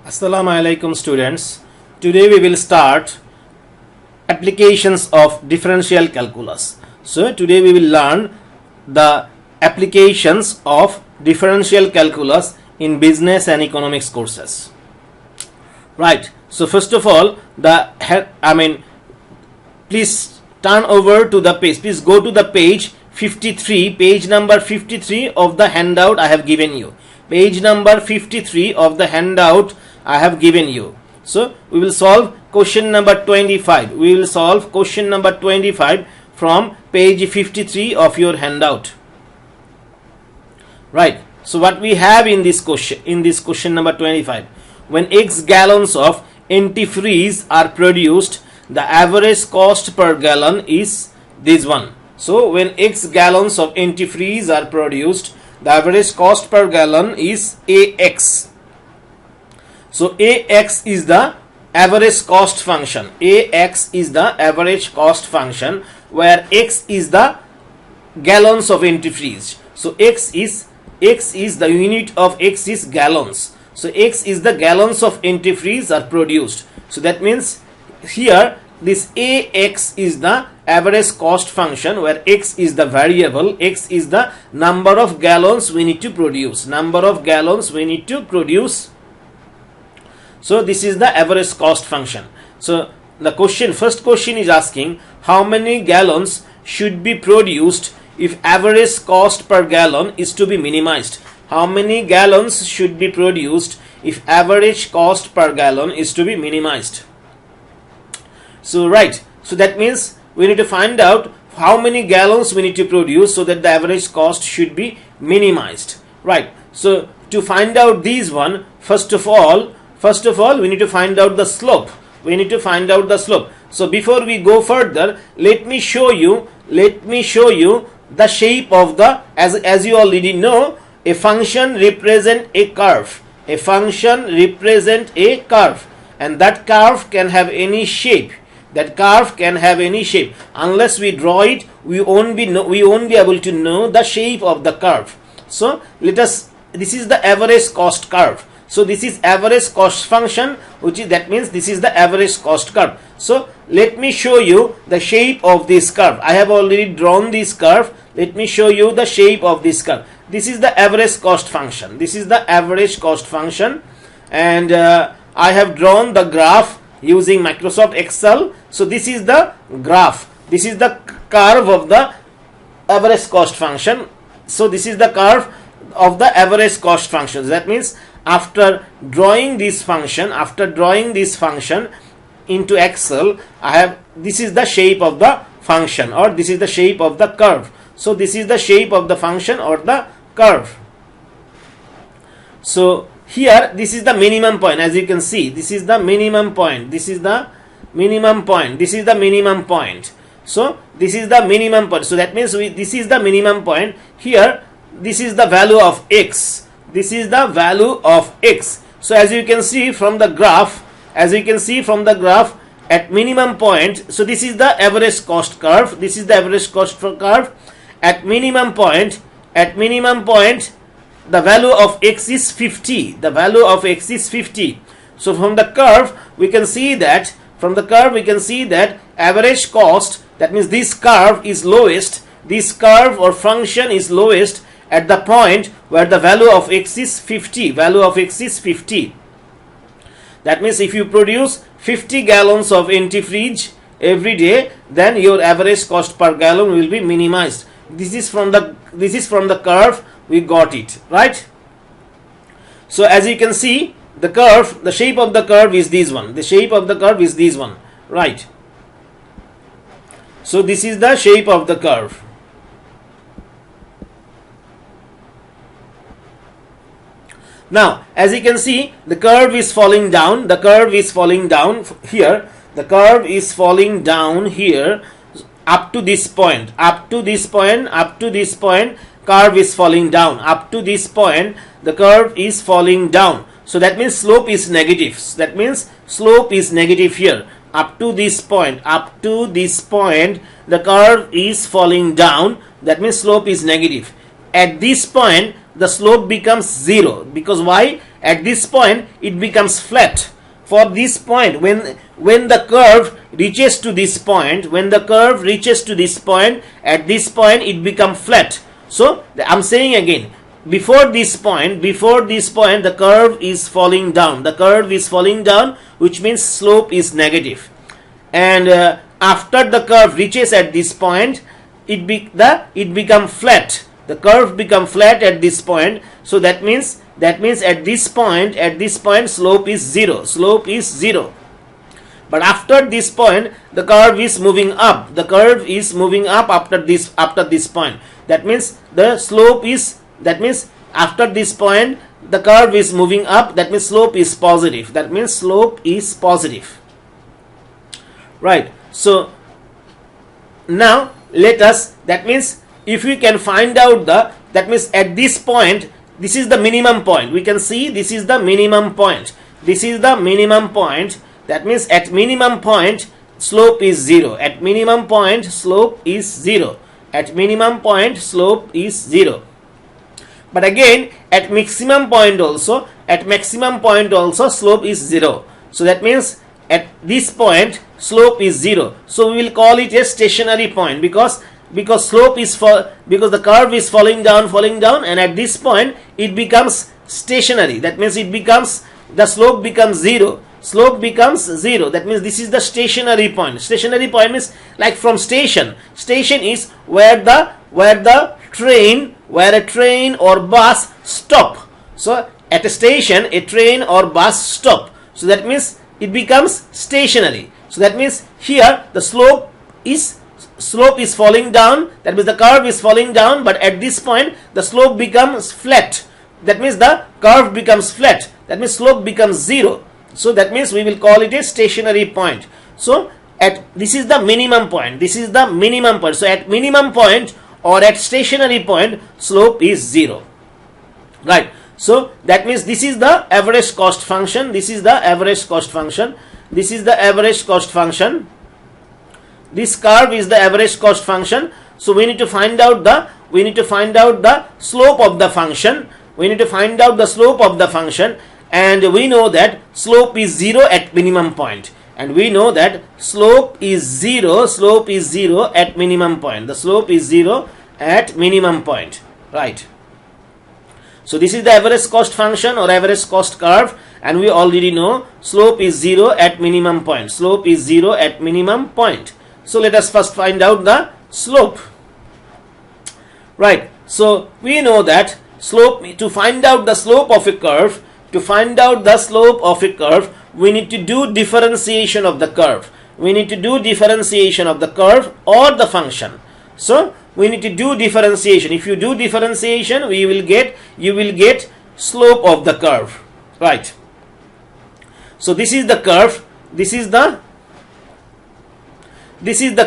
Assalamu alaikum students. Today we will start applications of differential calculus. So today we will learn the applications of differential calculus in business and economics courses. Right. So first of all, please turn over to the page. Please go to the page 53, page number 53 of the handout I have given you. Page number 53 of the handout I have given you. So we will solve question number 25. We will solve question number 25 from page 53 of your handout. Right. So what we have in this question number 25, when X gallons of antifreeze are produced, the average cost per gallon is this one. So when X gallons of antifreeze are produced, the average cost per gallon is AX. So AX is the average cost function. AX is the average cost function, where X is the gallons of antifreeze. So X is the unit of X is gallons. So X is the gallons of antifreeze are produced. So that means here this AX is the average cost function, where X is the variable. X is the number of gallons we need to produce. Number of gallons we need to produce. So this is the average cost function. So the first question is asking how many gallons should be produced if average cost per gallon is to be minimized. How many gallons should be produced if average cost per gallon is to be minimized? So right, so that means we need to find out how many gallons we need to produce so that the average cost should be minimized. Right, so to find out these one, first of all we need to find out the slope. So before we go further, let me show you the shape of the, as you already know, a function represent a curve. A function represent a curve, and that curve can have any shape. Unless we draw it, we won't be able to know the shape of the curve. So this is the average cost curve. So this is average cost function, that means this is the average cost curve. So let me show you the shape of this curve. I have already drawn this curve. Let me show you the shape of this curve. This is the average cost function. And I have drawn the graph using Microsoft Excel. So this is the graph. This is the curve of the average cost function. So this is the curve of the average cost function. That means after drawing this function into Excel, this is the shape of the function, or this is the shape of the curve. So this is the shape of the function or the curve. So here this is the minimum point. As you can see, this is the minimum point. So this is the minimum point. So that means this is the minimum point. Here this is the value of X. So as you can see from the graph, at minimum point, so this is the average cost curve. At minimum point, the value of X is 50. So from the curve we can see that average cost, that means this curve is lowest. This curve or function is lowest at the point where the value of X is 50. That means if you produce 50 gallons of antifreeze every day, then your average cost per gallon will be minimized. This is from the curve we got it, right? So as you can see, the shape of the curve is this one. Right? So this is the shape of the curve. Now, as you can see, the curve is falling down. Here. The curve is falling down here up to this point. Curve is falling down. Up to this point, the curve is falling down. So that means slope is negative. Here. Up to this point, the curve is falling down. That means slope is negative. At this point, the slope becomes 0. Because why? at this point it becomes flat. For this point, when the curve reaches to this point, at this point it becomes flat. So I'm saying again, before this point the curve is falling down, which means slope is negative. And after the curve reaches at this point, it become flat. The curve become flat at this point. So that means at this point slope is zero. But after this point the curve is moving up. After this point. That means after this point the curve is moving up. That means slope is positive. Right. So now let us, that means if we can find out that means at this point, this is the minimum point. We can see this is the minimum point. That means at minimum point slope is zero. But again at maximum point also slope is zero. So that means at this point slope is zero. So we will call it a stationary point, because because the curve is falling down, and at this point it becomes stationary. That means the slope becomes zero. That means this is the stationary point. Stationary point means like from station. Station is where a train or bus stop. So at a station a train or bus stop. So that means it becomes stationary. So that means here the slope is falling down. That means the curve is falling down, but at this point the slope becomes flat. That means the curve becomes flat. That means slope becomes zero. So that means we will call it a stationary point. So this is the minimum point. So at minimum point or at stationary point slope is zero. Right. So that means this is the average cost function. This curve is the average cost function. So we need to find out the slope of the function. And we know that slope is zero at minimum point. Right. So this is the average cost function or average cost curve, and we already know slope is zero at minimum point. So let us first find out the slope. Right. So we know that to find out the slope of a curve, we need to do differentiation of the curve. Or the function. So we need to do differentiation. If you do differentiation, you will get slope of the curve. Right. So this is the curve. This is the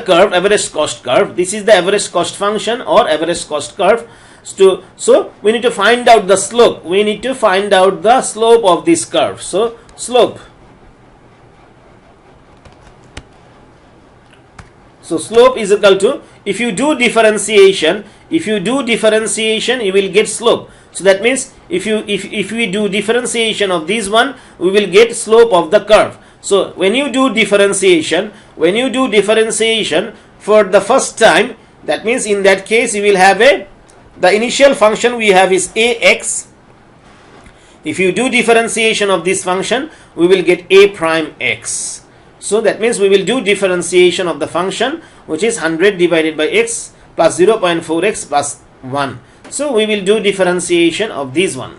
curve, average cost curve. This is the average cost function or average cost curve. So we need to find out the slope. Of this curve. So slope. So slope is equal to, if you do differentiation, you will get slope. So that means if we do differentiation of this one, we will get slope of the curve. So when you do differentiation for the first time, that means in that case you will have the initial function we have is ax. If you do differentiation of this function, we will get a prime x. So that means we will do differentiation of the function, which is 100 divided by x plus 0.4x plus 1. So we will do differentiation of this one.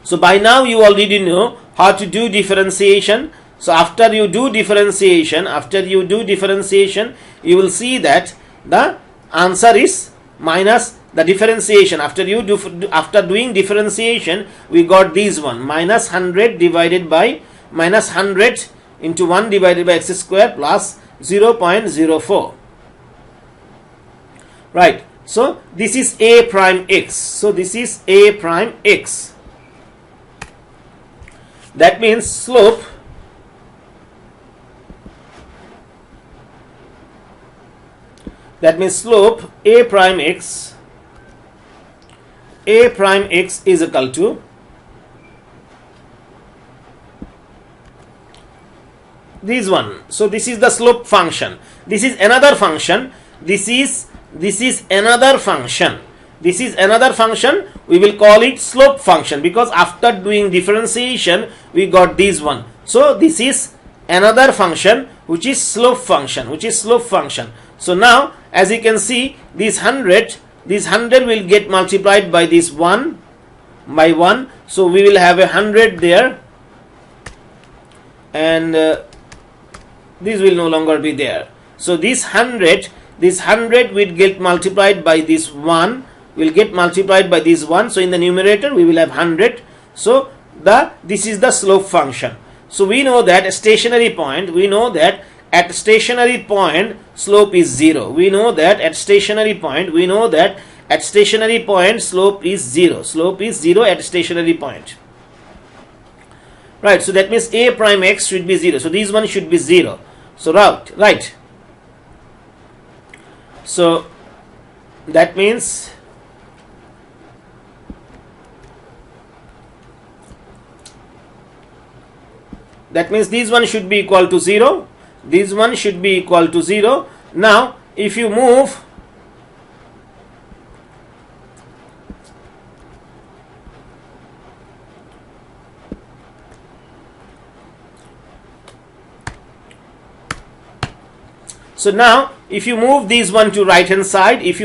So by now you already know how to do differentiation. So after you do differentiation, you will see that the answer is minus the differentiation. After doing differentiation, we got this one, minus 100 divided by minus 100 into 1 divided by x square plus 0.04. Right. So this is a prime x. That means slope a prime x is equal to this one. So this is the slope function. This is another function. This is another function. This is another function. We will call it slope function because after doing differentiation we got this one. So this is another function which is slope function, So now as you can see, this 100 will get multiplied by this 1 by 1. So we will have 100 there, and this will no longer be there. So this 100 will get multiplied by this 1, will get multiplied by this 1. So in the numerator we will have 100. So this is the slope function. So we know that at stationary point, slope is 0. We know that at stationary point slope is 0. Slope is 0 at stationary point. Right, so that means a prime x should be 0. So this one should be 0. So right. So that means this one should be equal to 0. This one should be equal to 0. Now if you move so now if you move this one to right hand side, it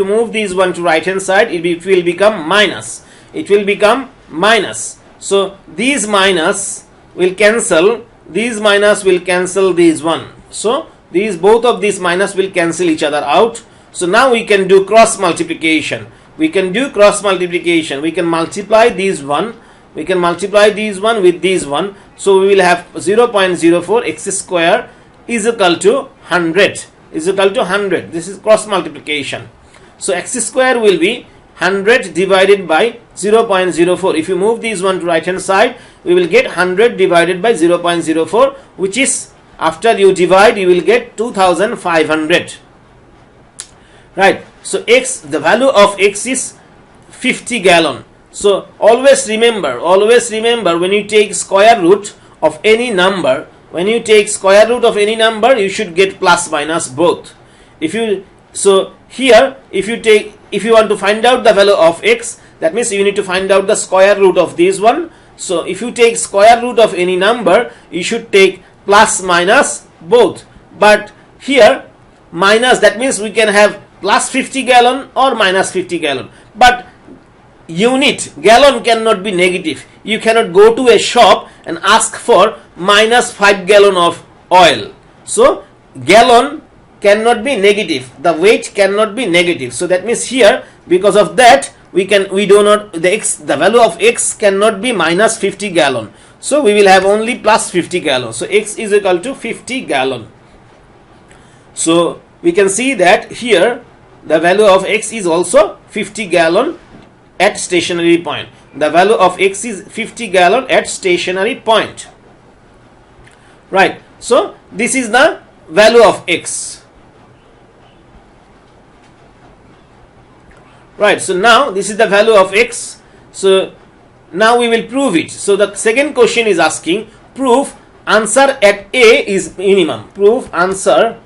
will become minus. So these minus will cancel, these minus will cancel this one. So both of these minus will cancel each other out. So now we can do cross multiplication. We can multiply these one with this one. So we will have 0.04 x square is equal to 100. This is cross multiplication. So x square will be 100 divided by 0.04. If you move this one to right hand side, we will get 100 divided by 0.04, which is, after you divide, you will get 2500. Right. So the value of x is 50 gallon. So always remember when you take square root of any number, you should get plus minus both. If you want to find out the value of x, that means you need to find out the square root of this one. So if you take square root of any number, you should take plus minus both. But here minus, that means we can have plus 50 gallon or minus 50 gallon. But unit gallon cannot be negative. You cannot go to a shop and ask for minus 5 gallon of oil. So gallon cannot be negative. The weight cannot be negative. So that means here, because of that, the value of x cannot be minus 50 gallon. So we will have only plus 50 gallon. So x is equal to 50 gallon. So we can see that here the value of x is also 50 gallon at stationary point. The value of x is 50 gallon at stationary point. Right. So this is the value of x. Right. So now this is the value of x. So now we will prove it. So the second question is asking, prove answer at A is minimum. Prove answer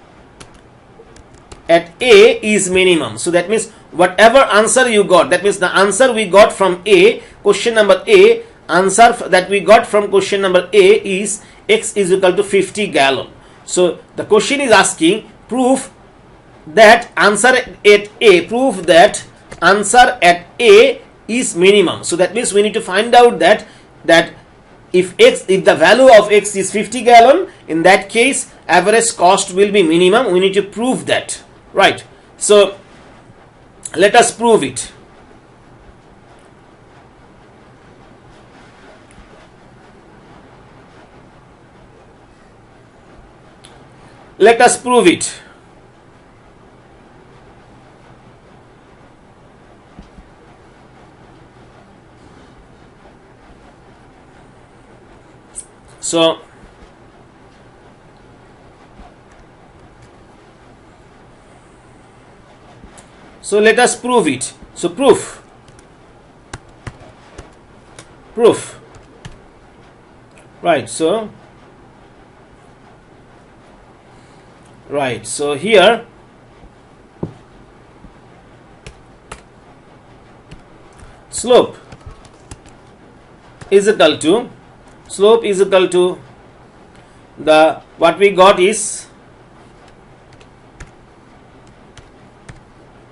at A is minimum. So that means whatever answer you got, that means the answer we got from A, question number A, answer that we got from question number A is x is equal to 50 gallon. So the question is asking, prove that answer at A is minimum. So that means we need to find out that if the value of x is 50 gallon, in that case average cost will be minimum. We need to prove that. Right. So let us prove it. Let us prove it. So let us prove it. So proof. Right. So Right, so here slope is equal to the what we got is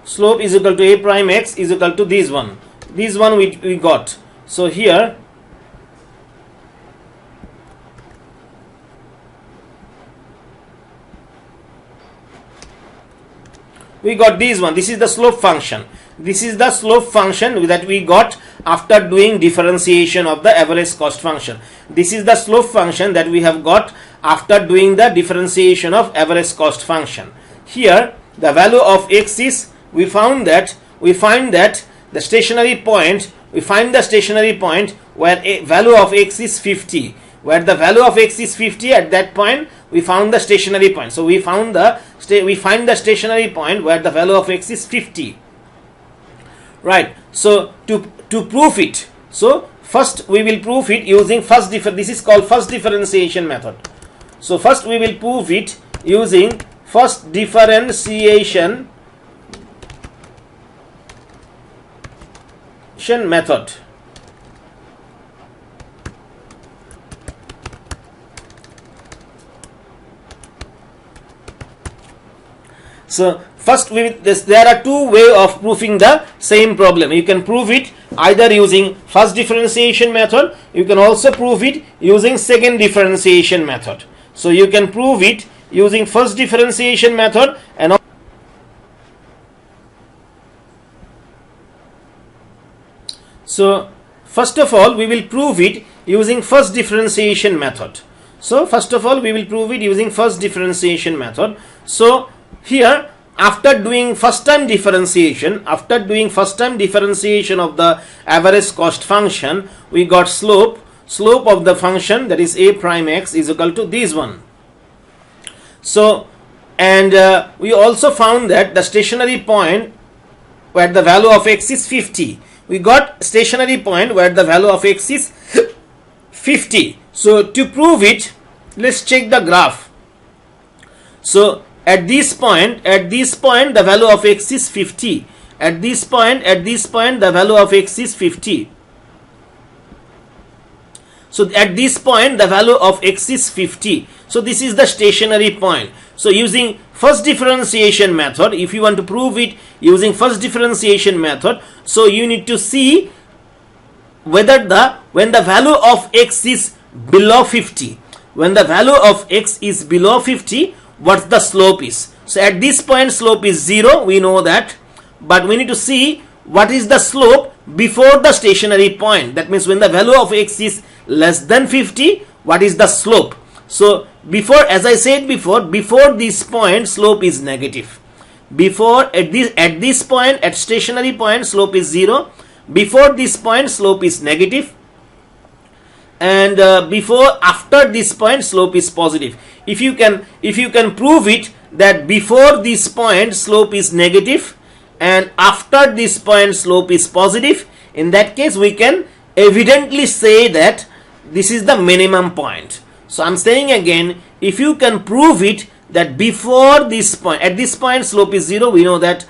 slope is equal to a prime x is equal to this one we got. So here we got this one. This is the slope function. This is the slope function that we got after doing differentiation of the average cost function. This is the slope function that we have got after doing the differentiation of average cost function. Here the value of x is, we find that the stationary point, where a value of x is 50. Where the value of x is 50, at that point we found the stationary point. So we find the stationary point where the value of x is 50. Right. So to prove it, so first we will prove it using this is called first differentiation method. So first we will prove it using first differentiation method. So first there are two ways of proving the same problem. You can prove it either using first differentiation method, you can also prove it using second differentiation method. So you can prove it using first differentiation method and so first of all we will prove it using first differentiation method. So here after doing first time differentiation of the average cost function, we got slope of the function, that is a prime x is equal to this one. So and we also found that the stationary point where the value of x is 50. We got stationary point where the value of x is 50. So to prove it, let's check the graph. So at this point the value of x is 50. At this point the value of x is 50. So at this point the value of x is 50. So this is the stationary point. So using first differentiation method, if you want to prove it using first differentiation method, so you need to see whether when the value of x is below 50, when the value of x is below 50, what the slope is. So at this point slope is 0, we know that, but we need to see what is the slope before the stationary point. That means when the value of x is less than 50, what is the slope. So before, as I said before this point slope is negative. Before at this point, at stationary point slope is 0. Before this point slope is negative, and after this point slope is positive. If you can prove it that before this point slope is negative and after this point slope is positive, in that case we can evidently say that this is the minimum point. So I'm saying again, if you can prove it that before this point, at this point slope is 0, we know that,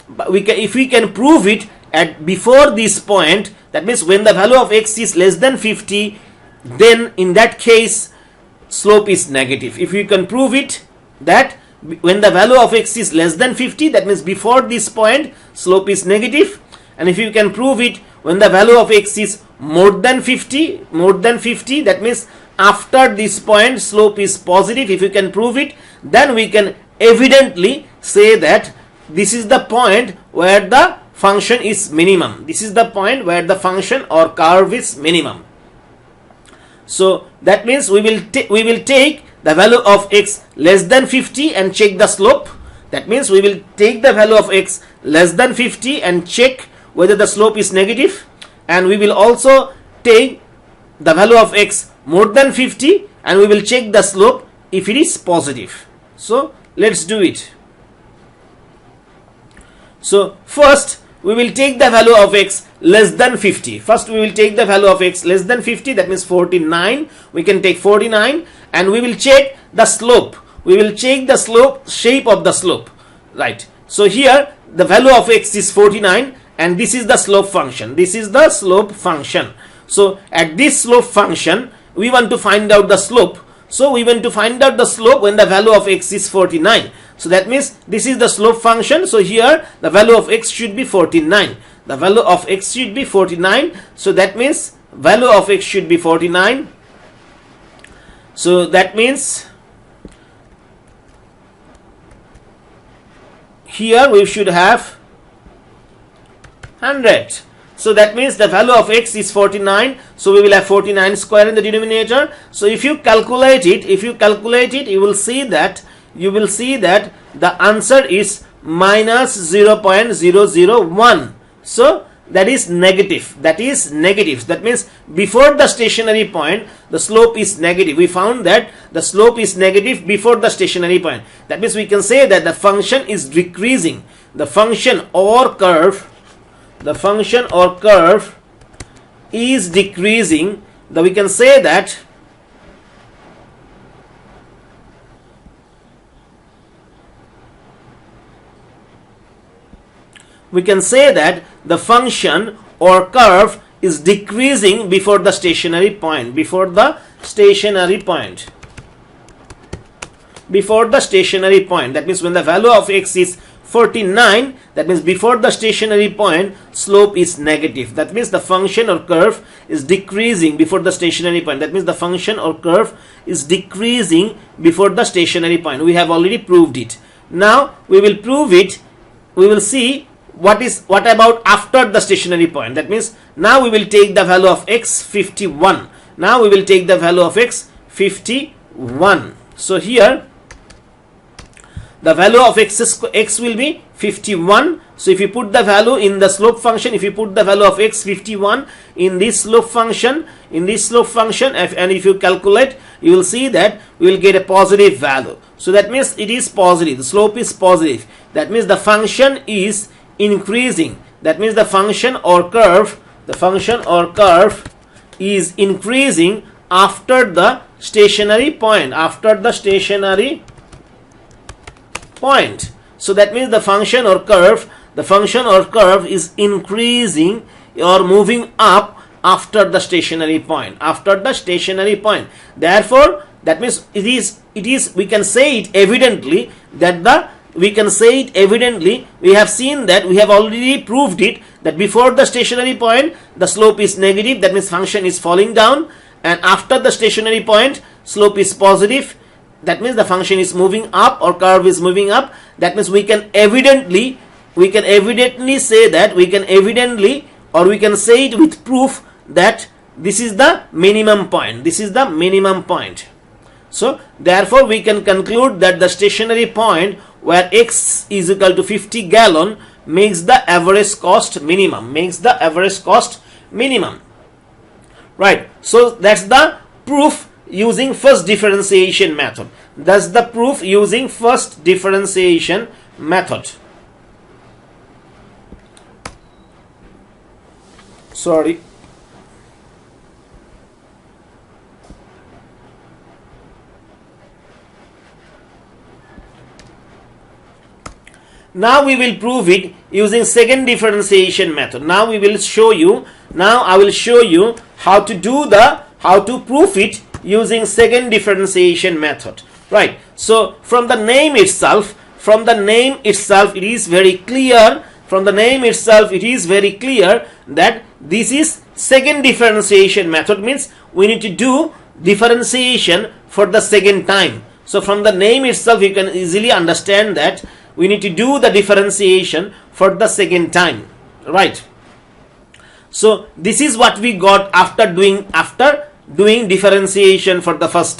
but if we can prove it at before this point, that means when the value of x is less than 50, then in that case slope is negative. If you can prove it that when the value of x is less than 50, that means before this point slope is negative. And if you can prove it when the value of x is more than 50, that means after this point slope is positive. If you can prove it, then we can evidently say that this is the point where the function is minimum. This is the point where the function or curve is minimum. So that means we will take the value of x less than 50 and check the slope. That means we will take the value of x less than 50 and check whether the slope is negative, and we will also take the value of x more than 50 and we will check the slope if it is positive. So let's do it. So first we will take the value of x less than 50. First we will take the value of x less than 50, that means 49. We can take 49 and we will check the slope. we will check the slope, shape of the slope, right? So here the value of x is 49 and this is the slope function. This is the slope function. So at this slope function we want to find out the slope. So we want to find out the slope when the value of x is 49. So that means this is the slope function. So here the value of x should be 49. The value of x should be 49. So that means value of x should be 49. So that means here we should have 100. So that means the value of x is 49. So we will have 49 square in the denominator. So if you calculate it, you will see that the answer is minus 0.001. So that is negative. That means before the stationary point the slope is negative. We found that the slope is negative before the stationary point. That means we can say that the function is decreasing. The function or curve is decreasing. We can say that the function or curve is decreasing before the stationary point. That means when the value of x is 49, that means before the stationary point slope is negative. That means the function or curve is decreasing before the stationary point. That means the function or curve is decreasing before the stationary point. We have already proved it. Now we will prove it. We will see what about after the stationary point. That means now we will take the value of x 51. So here the value of x will be 51. So if you put the value in the slope function, if you put the value of x 51 in this slope function, and if you calculate, you will see that we will get a positive value. So that means it is positive. The slope is positive. That means the function is increasing. That means the function or curve is increasing after the stationary point. So that means the function or curve is increasing or moving up after the stationary point. Therefore that means it is we can say it evidently we have seen that, we have already proved it, that before the stationary point the slope is negative. That means function is falling down, and after the stationary point slope is positive. That means the function is moving up or curve is moving up. That means we can evidently say that, we can say it with proof that this is the minimum point. So therefore we can conclude that the stationary point where x is equal to 50 gallon makes the average cost minimum. Right. So that's the proof using first differentiation method. Sorry. Now we will prove it using second differentiation method. Now I will show you how to prove it using second differentiation method. Right. So from the name itself it is very clear. That this is second differentiation method, means we need to do differentiation for the second time. So from the name itself you can easily understand that we need to do the differentiation for the second time, right? So this is what we got after doing differentiation for the first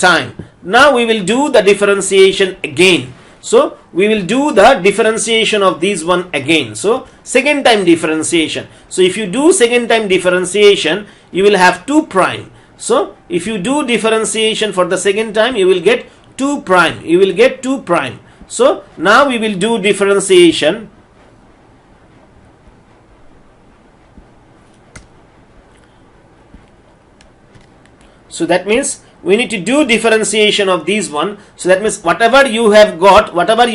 time. Now we will do the differentiation again. So we will do the differentiation of these one again. So second time differentiation. So if you do second time differentiation, you will have 2 prime. So if you do differentiation for the second time, you will get 2 prime. So now we will do differentiation. So that means we need to do differentiation of these one. So that means whatever you have got, whatever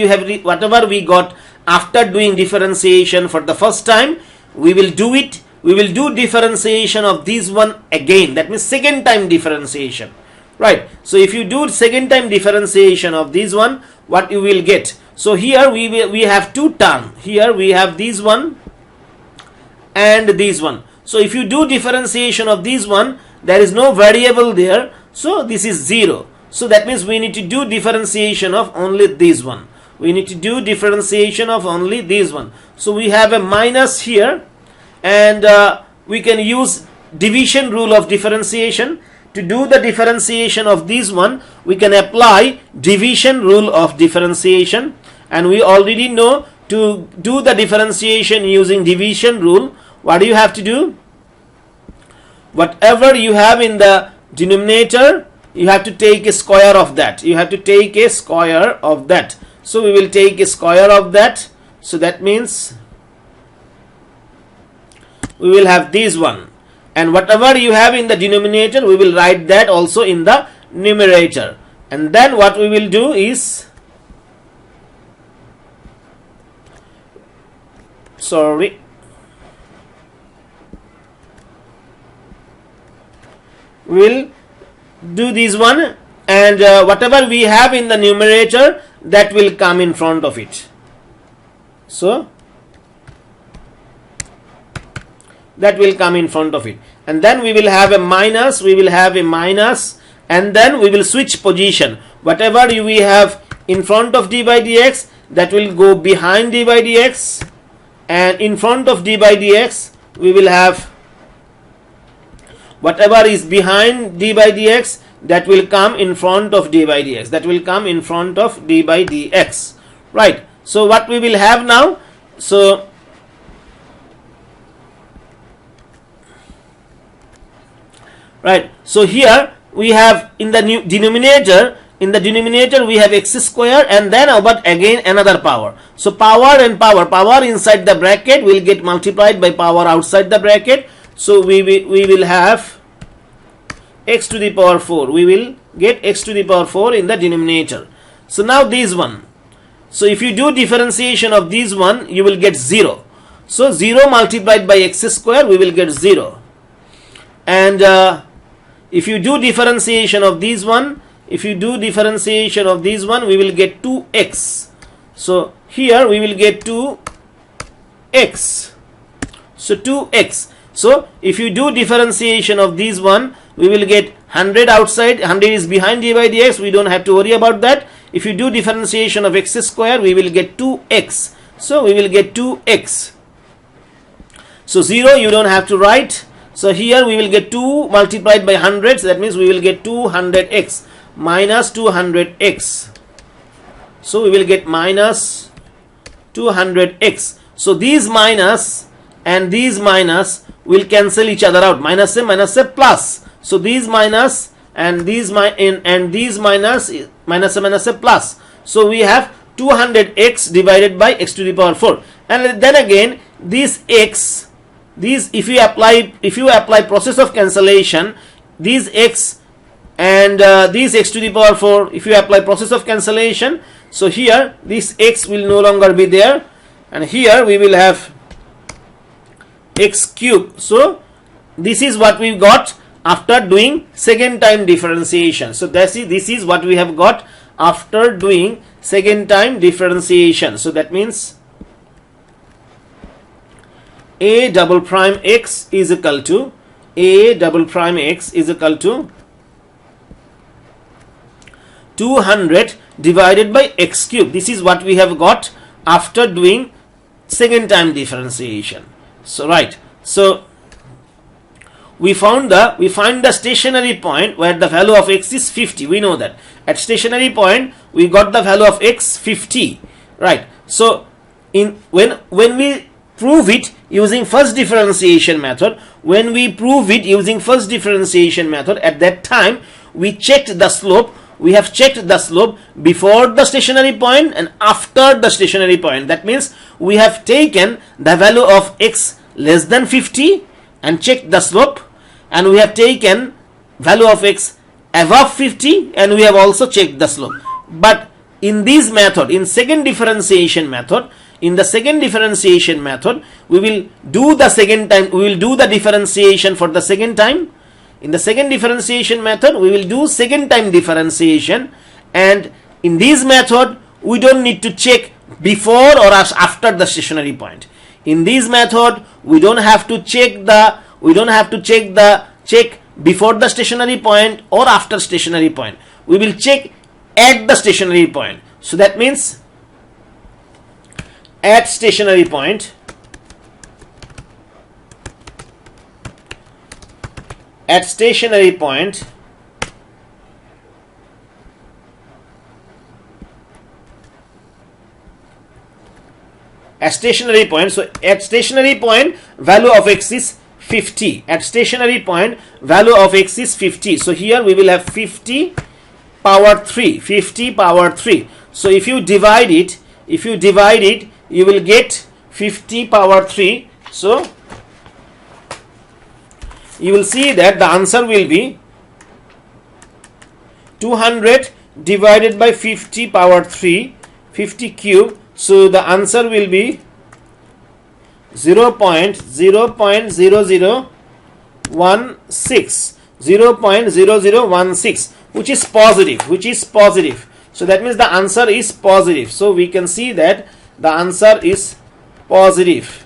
we got after doing differentiation for the first time, we will do it. We will do differentiation of this one again. That means second time differentiation, right? So if you do second time differentiation of this one, what you will get? So here we have two terms. Here we have this one and this one. So if you do differentiation of this one, there is no variable there, so this is 0. So that means we need to do differentiation of only this one. We need to do differentiation of only this one. So we have a minus here, and we can use division rule of differentiation. To do the differentiation of this one, we can apply division rule of differentiation, and we already know to do the differentiation using division rule, what do you have to do? Whatever you have in the denominator, you have to take a square of that. You have to take a square of that. So we will take a square of that. So that means we will have this one. And whatever you have in the denominator, we will write that also in the numerator. And then what we will do is, we'll do this one, and whatever we have in the numerator, that will come in front of it. So that will come in front of it, and then we will have a minus, and then we will switch position. Whatever we have in front of d by dx, that will go behind d by dx, and in front of d by dx we will have whatever is behind d by dx, that will come in front of d by dx, that will come in front of d by dx, right? So what we will have now, so right, so here we have in the denominator we have x square, and then over again another power. So power and power inside the bracket will get multiplied by power outside the bracket. So we will have x to the power 4. We will get x to the power 4 in the denominator. So now this one. So if you do differentiation of this one, you will get 0. So 0 multiplied by x square, we will get 0. And if you do differentiation of this one, we will get 2x. So here we will get 2x. So 2x. So if you do differentiation of this one, we will get 100 outside, 100 is behind d by dx, we don't have to worry about that. If you do differentiation of x square, we will get 2x. So we will get 2x. So 0 you don't have to write. So here we will get 2 multiplied by 100, so that means we will get 200x minus 200x. So we will get minus 200x. So these minus and these minus will cancel each other out. Minus a plus. So these minus and these minus a plus. So we have 200x divided by x to the power 4. And then again this x, these if you apply process of cancellation, these x and these x to the power 4, if you apply process of cancellation, so here this x will no longer be there, and here we will have x cube. So this is what we got after doing second time differentiation. So this is what we have got after doing second time differentiation. So that means a double prime x is equal to 200 divided by x cube. This is what we have got after doing second time differentiation. So right, so we find the stationary point where the value of x is 50. We know that at stationary point we got the value of x 50, right? So when we prove it using first differentiation method, at that time we checked the slope. We have checked the slope before the stationary point and after the stationary point. That means we have taken the value of x less than 50 and checked the slope, and we have taken value of x above 50 and we have also checked the slope. But in this method, in second differentiation method, in the second differentiation method, we will do the second time, we will do the differentiation for the second time. In the second differentiation method, we will do second time differentiation, and in this method, we don't need to check before or after the stationary point. In this method, we don't have to check before the stationary point or after stationary point. We will check at the stationary point. So that means at stationary point, at stationary point, so at stationary point value of x is 50. At stationary point value of x is 50. So here we will have 50 power 3, 50 power 3. So if you divide it, you will get 50 power 3. So you will see that the answer will be 200 divided by 50 power 3, 50 cube. So the answer will be 0.0016, 0.0016, which is positive, so that means the answer is positive. So we can see that the answer is positive.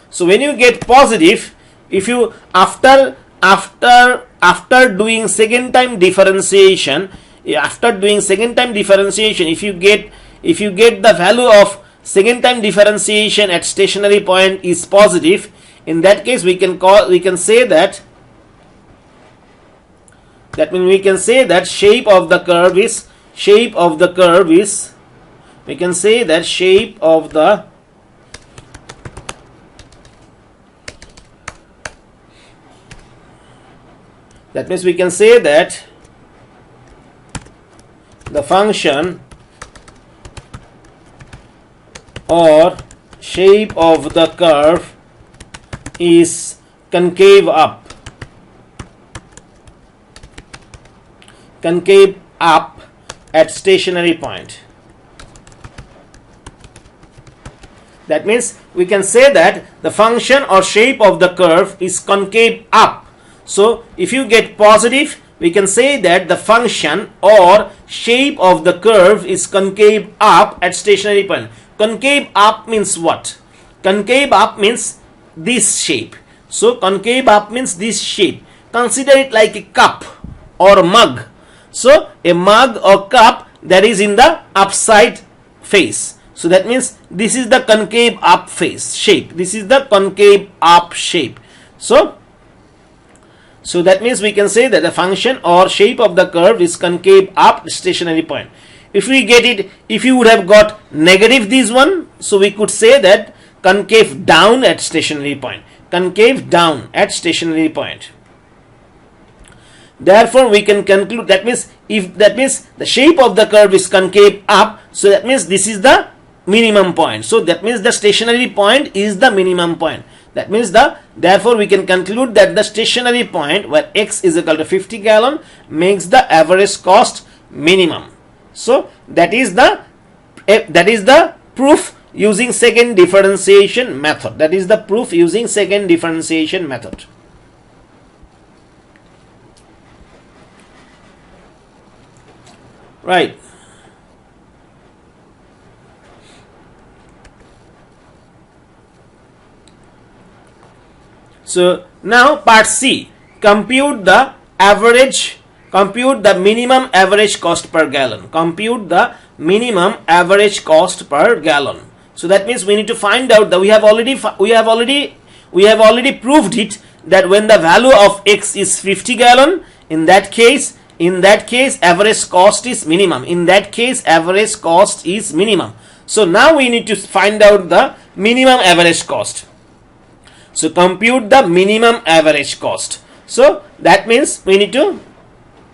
So when you get positive, if you after doing second time differentiation, if you get the value of second time differentiation at stationary point is positive, in that case we can say that shape of the curve is that means we can say that the function or shape of the curve is concave up at stationary point. That means we can say that the function or shape of the curve is concave up. So if you get positive, we can say that the function or shape of the curve is concave up at stationary point. Concave up means what? Concave up means this shape. So concave up means this shape. Consider it like a cup or a mug. So a mug or cup that is in the upside face. So that means this is the concave up face shape. This is the concave up shape. So that means we can say that the function or shape of the curve is concave up at stationary point. If we get it, if you would have got negative this one, so we could say that concave down at stationary point. Concave down at stationary point. Therefore, we can conclude that means the shape of the curve is concave up, so that means this is the minimum point. So that means the stationary point is the minimum point. That means therefore we can conclude that the stationary point where x is equal to 50 gallon makes the average cost minimum. So that is the proof using second differentiation method. That is the proof using second differentiation method. Right. So now part C, compute the minimum average cost per gallon. Compute the minimum average cost per gallon. So that means we need to find out that we have already proved it, that when the value of x is 50 gallon, in that case average cost is minimum. So now we need to find out the minimum average cost. So compute the minimum average cost. So that means we need to,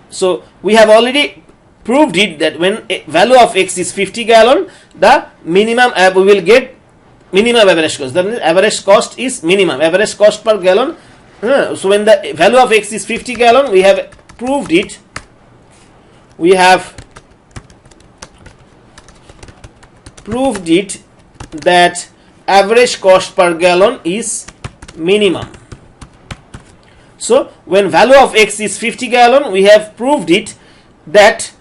so we have already proved it that when a value of x is 50 gallon, the minimum we will get minimum average cost. That means average cost is minimum. Average cost per gallon So when the value of x is 50 gallon, we have proved it. We have proved it that average cost per gallon is minimum. So when value of x is 50 gallon, we have proved it that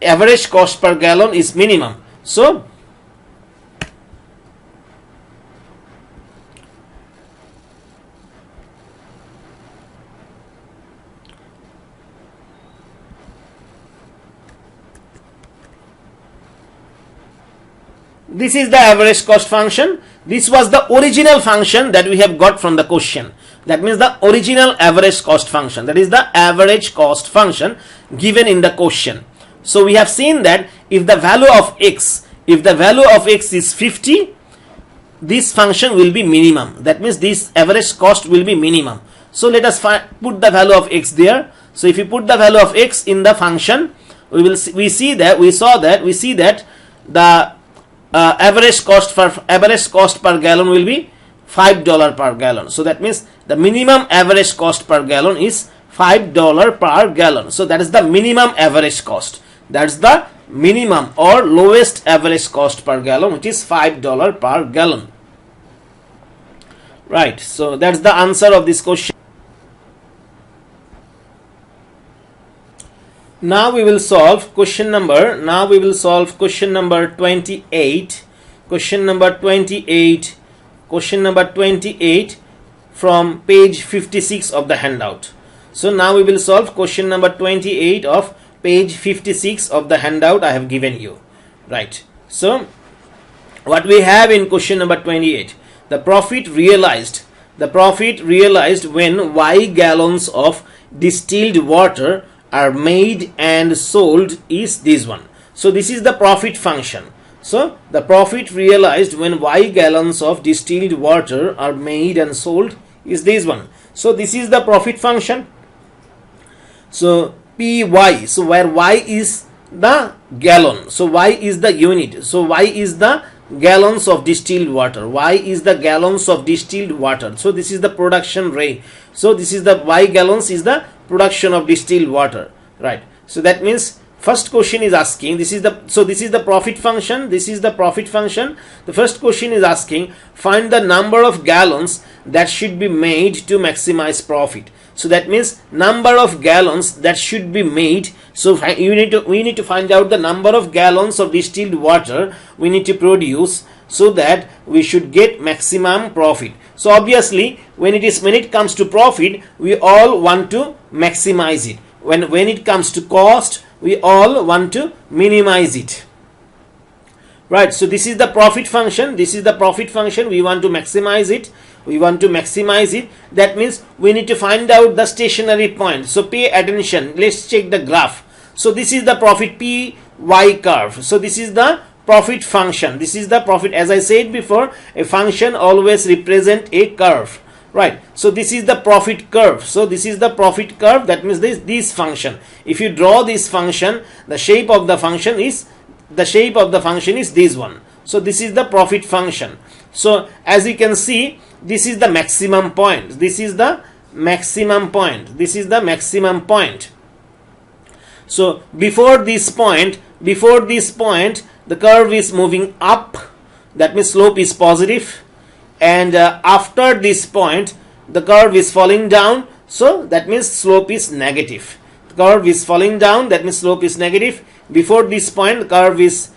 average cost per gallon is minimum. So this is the average cost function. This was the original function that we have got from the question. That means the original average cost function. That is the average cost function given in the question. So we have seen that if the value of x is 50, this function will be minimum. That means this average cost will be minimum. So let us put the value of x there. So if you put the value of x in the function, we see that the average cost per gallon will be $5 per gallon. So that means the minimum average cost per gallon is $5 per gallon. So that is the minimum average cost. That's the minimum or lowest average cost per gallon, which is $5 per gallon. Right. So that's the answer of this question. Now we will solve question number 28. Question number 28 from page 56 of the handout. So now we will solve question number 28 of page 56 of the handout I have given you. Right. So what we have in question number 28, the profit realized when y gallons of distilled water are made and sold is this one. So this is the profit function. So the profit realized when y gallons of distilled water are made and sold is this one. So this is the profit function. So py, so where y is the gallon, so y is the unit, so y is the gallons of distilled water, y is the gallons of distilled water. So this is the production rate. So this is the y gallons is the production of distilled water, right? So that means first question is asking, this is the profit function. The first question is asking, find the number of gallons that should be made to maximize profit. So that means number of gallons that should be made. So we need to find out the number of gallons of distilled water we need to produce so that we should get maximum profit. So obviously when it comes to profit, we all want to maximize it. When it comes to cost, we all want to minimize it. Right, so this is the profit function. We want to maximize it. That means we need to find out the stationary point. So pay attention. Let's check the graph. So this is the profit py curve. So this is the profit function. This is the profit. As I said before, a function always represent a curve. Right. So this is the profit curve. That means this function. If you draw this function, the shape of the function is this one. So this is the profit function. So as you can see, this is the maximum point. So before this point, the curve is moving up. That means slope is positive. And after this point, the curve is falling down. So that means slope is negative. The curve is falling down. That means slope is negative. Before this point, the curve is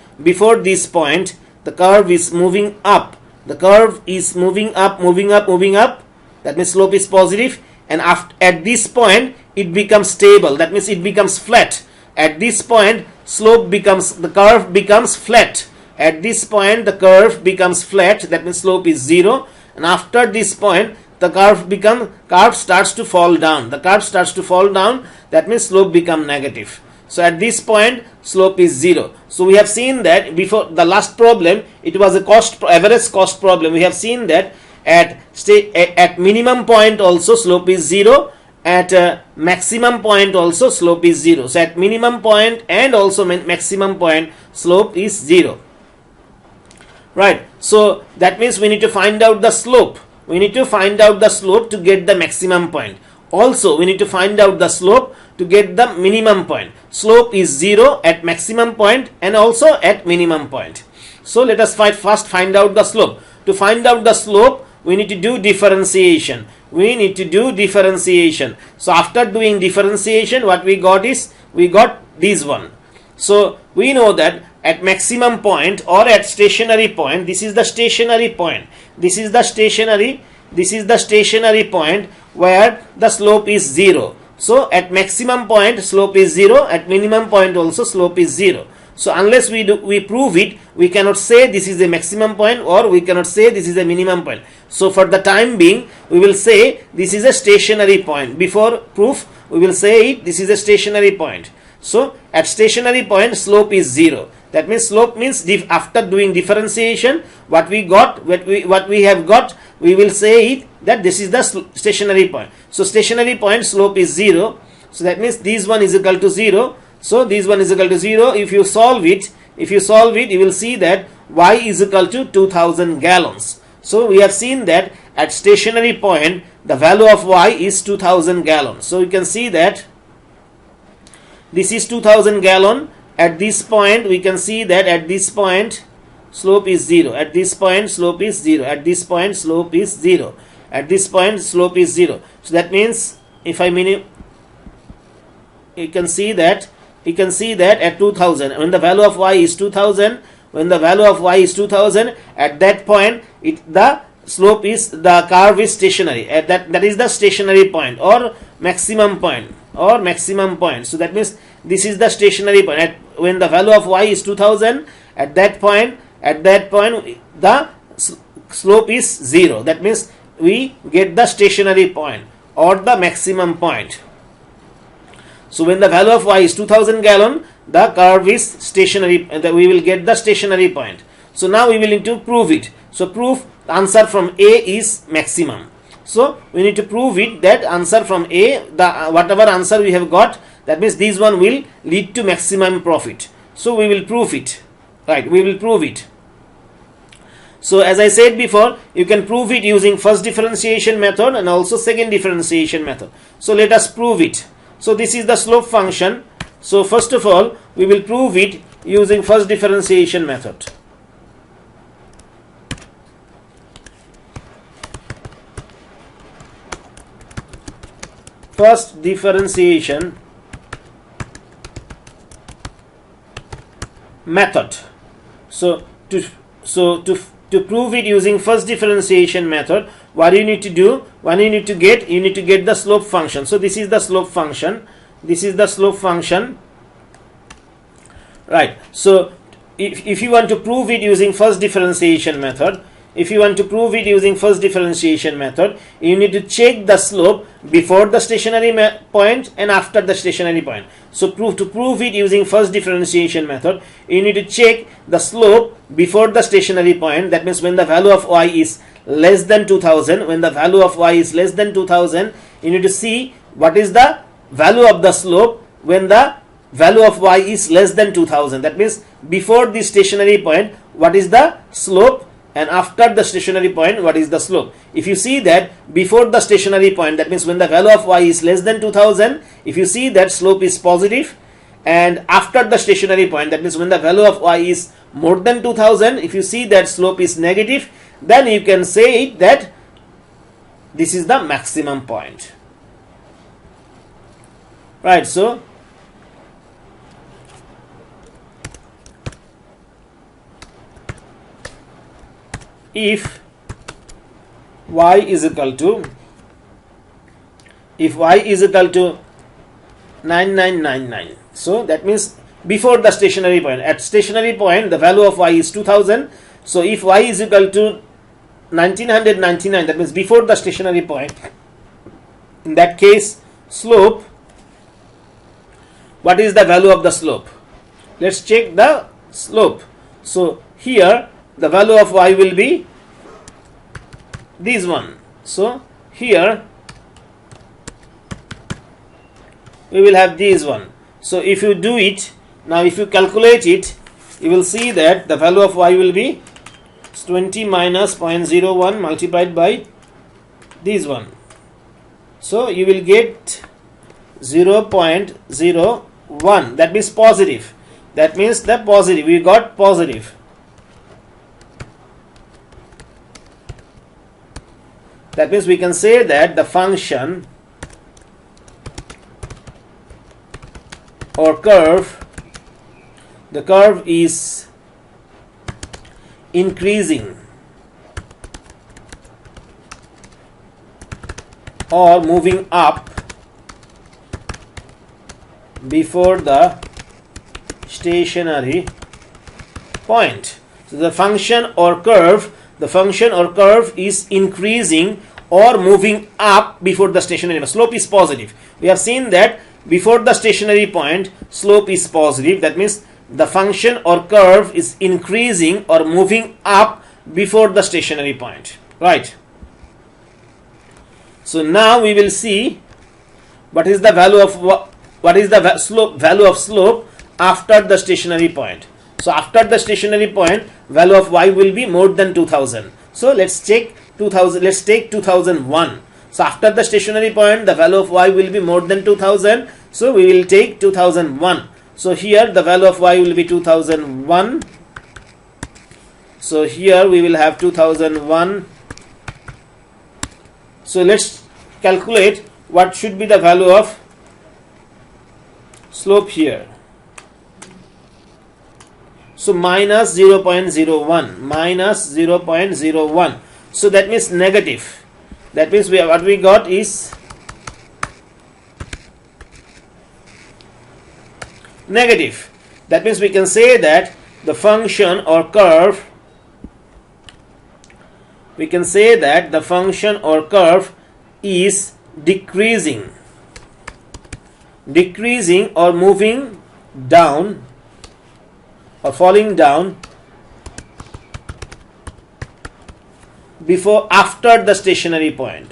moving up. The curve is moving up. That means slope is positive. And at this point, it becomes stable. That means it becomes flat. At this point, the curve becomes flat. At this point, the curve becomes flat. That means slope is 0. And after this point, the curve starts to fall down. That means slope become negative. So at this point, slope is 0. So we have seen that before the last problem, it was a average cost problem. We have seen that at minimum point also slope is 0. At maximum point also slope is 0. So at minimum point and also maximum point, slope is 0. Right. So that means we need to find out the slope. we need to find out the slope to get the maximum point. Also, we need to find out the slope to get the minimum point. Slope is 0 at maximum point and also at minimum point. So let us first find out the slope. To find out the slope, we need to do differentiation. So after doing differentiation, what we got is, we got this one. So we know that at maximum point or at stationary point, this is the stationary point. This is the stationary point where the slope is 0. So at maximum point slope is 0, at minimum point also slope is 0. So unless we prove it, we cannot say this is a maximum point or we cannot say this is a minimum point. So for the time being, we will say this is a stationary point. Before proof, we will say this is a stationary point. So at stationary point slope is 0. That means slope means after doing differentiation, what we have got, we will say it that this is the stationary point. So stationary point slope is 0. So that means this one is equal to 0. So this one is equal to 0. If you solve it, you will see that y is equal to 2000 gallons. So we have seen that at stationary point the value of y is 2000 gallons. So you can see that this is 2000 gallon. At this point we can see that at this point slope is 0. At this point slope is 0. At this point slope is 0. At this point slope is 0. So that means if I mean, you can see that at 2000, when the value of y is 2000, at that point the slope is, the curve is stationary. At that is the stationary point or maximum point. So that means this is the stationary point. When the value of y is 2000, at that point the slope is 0. That means we get the stationary point or the maximum point. So when the value of y is 2000 gallon, the curve is stationary, and we will get the stationary point. So now we will need to prove it. So prove the answer from A is maximum. So we need to prove it that answer from A, the whatever answer we have got, that means this one will lead to maximum profit. So we will prove it. Right, we will prove it. So as I said before, you can prove it using first differentiation method and also second differentiation method. So let us prove it. So this is the slope function. So first of all, we will prove it using first differentiation method. First differentiation method. So to prove it using first differentiation method, what do you need to do? You need to get the slope function. So this is the slope function. Right. So if you want to prove it using first differentiation method, you need to check the slope before the stationary point and after the stationary point. So to prove it using first differentiation method, you need to check the slope before the stationary point. That means when the value of y is less than 2000, you need to see what is the value of the slope when the value of y is less than 2000. That means before the stationary point, what is the slope, and after the stationary point, what is the slope. If you see that before the stationary point, that means when the value of y is less than 2000, if you see that slope is positive, and after the stationary point, that means when the value of y is more than 2000, if you see that slope is negative, then you can say it that this is the maximum point. Right, so if y is equal to 9999, so that means before the stationary point, at stationary point the value of y is 2000. So if y is equal to 1999, that means before the stationary point, in that case slope, what is the value of the slope? Let's check the slope. So here the value of y will be this one. So here we will have this one. So if you do it now, if you calculate it, you will see that the value of y will be 20 minus 0.01 multiplied by this one. So you will get 0.01. That means positive. That means the positive. We got positive. That means we can say that the function or curve, the curve is increasing or moving up before the stationary point. So the function or curve is increasing or moving up before the stationary point. Slope is positive. We have seen that before the stationary point, slope is positive. That means the function or curve is increasing or moving up before the stationary point. Right. So now we will see what is the value of value of slope after the stationary point. So after the stationary point, value of y will be more than 2000. So let's check 2000. Let's take 2001. So after the stationary point, the value of y will be more than 2000. So we will take 2001. So here the value of y will be 2001. So here we will have 2001. So let's calculate what should be the value of slope here. So minus 0.01, minus 0.01. So that means negative. That means what we got is negative. That means we can say that the function or curve, we can say that the function or curve is decreasing or moving down or falling down after the stationary point.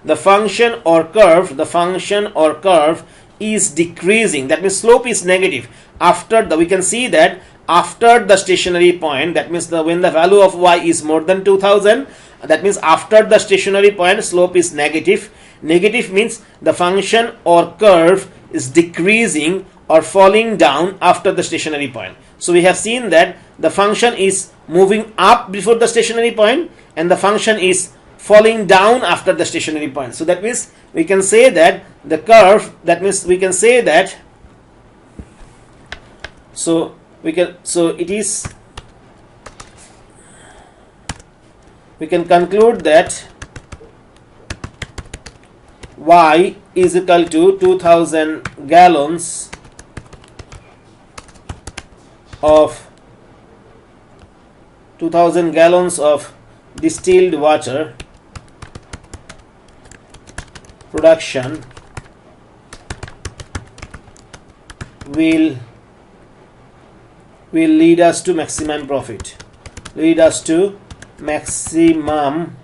The function or curve is decreasing. That means slope is negative. We can see that after the stationary point, that means when the value of y is more than 2000, that means after the stationary point, slope is negative. Negative means the function or curve is decreasing or falling down after the stationary point. So we have seen that the function is moving up before the stationary point and the function is falling down after the stationary point. So that means we can say that the curve, that means we can say that, we can conclude that y is equal to 2000 gallons of distilled water production will lead us to maximum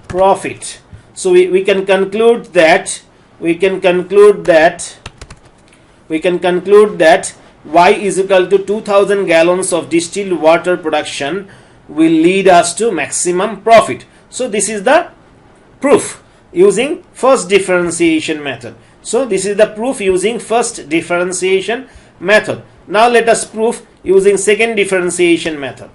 profit. So we can conclude that y is equal to 2000 gallons of distilled water production will lead us to maximum profit. So this is the proof using first differentiation method. Now let us prove using second differentiation method.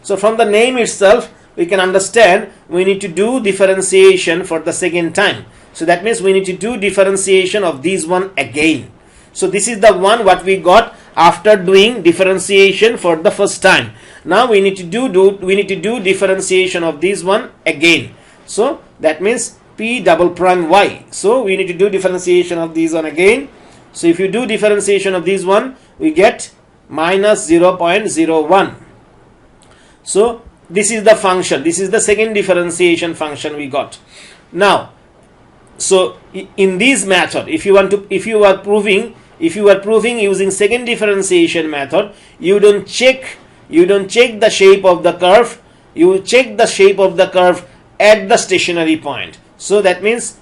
So from the name itself, we can understand we need to do differentiation for the second time. So that means we need to do differentiation of this one again. So this is the one what we got after doing differentiation for the first time. Now we need to do differentiation of this one again. So that means p double prime y. So we need to do differentiation of this one again. So if you do differentiation of this one, we get minus 0.01. So this is the function. This is the second differentiation function we got. Now, so in this method, if you are proving using second differentiation method, you don't check the shape of the curve. You check the shape of the curve at the stationary point. So that means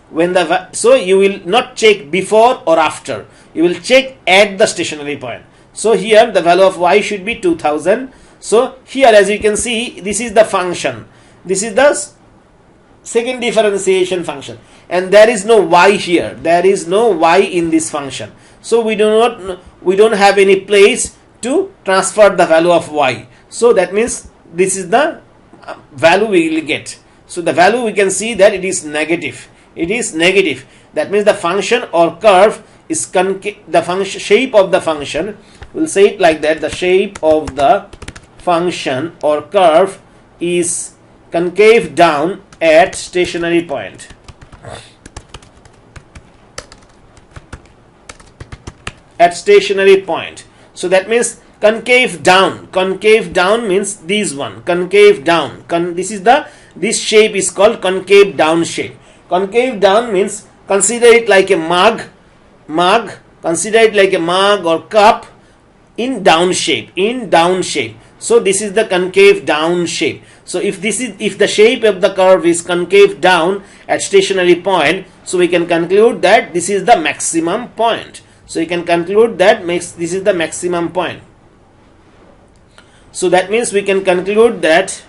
so you will not check before or after. You will check at the stationary point. So here the value of y should be 2000. So here, as you can see, this is the function. This is the second differentiation function, and there is no y here. There is no y in this function. So we don't have any place to transfer the value of y. So that means this is the value we will get. So the value, we can see that it is negative. It is negative. That means the function or curve is the function shape of the function. We'll say it like that. The shape of the function or curve is concave down at stationary point. At stationary point. So that means concave down. Concave down means this one. Concave down. This shape is called concave down shape. Concave down means consider it like a mug. Consider it like a mug or cup in down shape. So this is the concave down shape. So if the shape of the curve is concave down at stationary point, so we can conclude that this is the maximum point. So you can conclude that this is the maximum point. So that means we can conclude that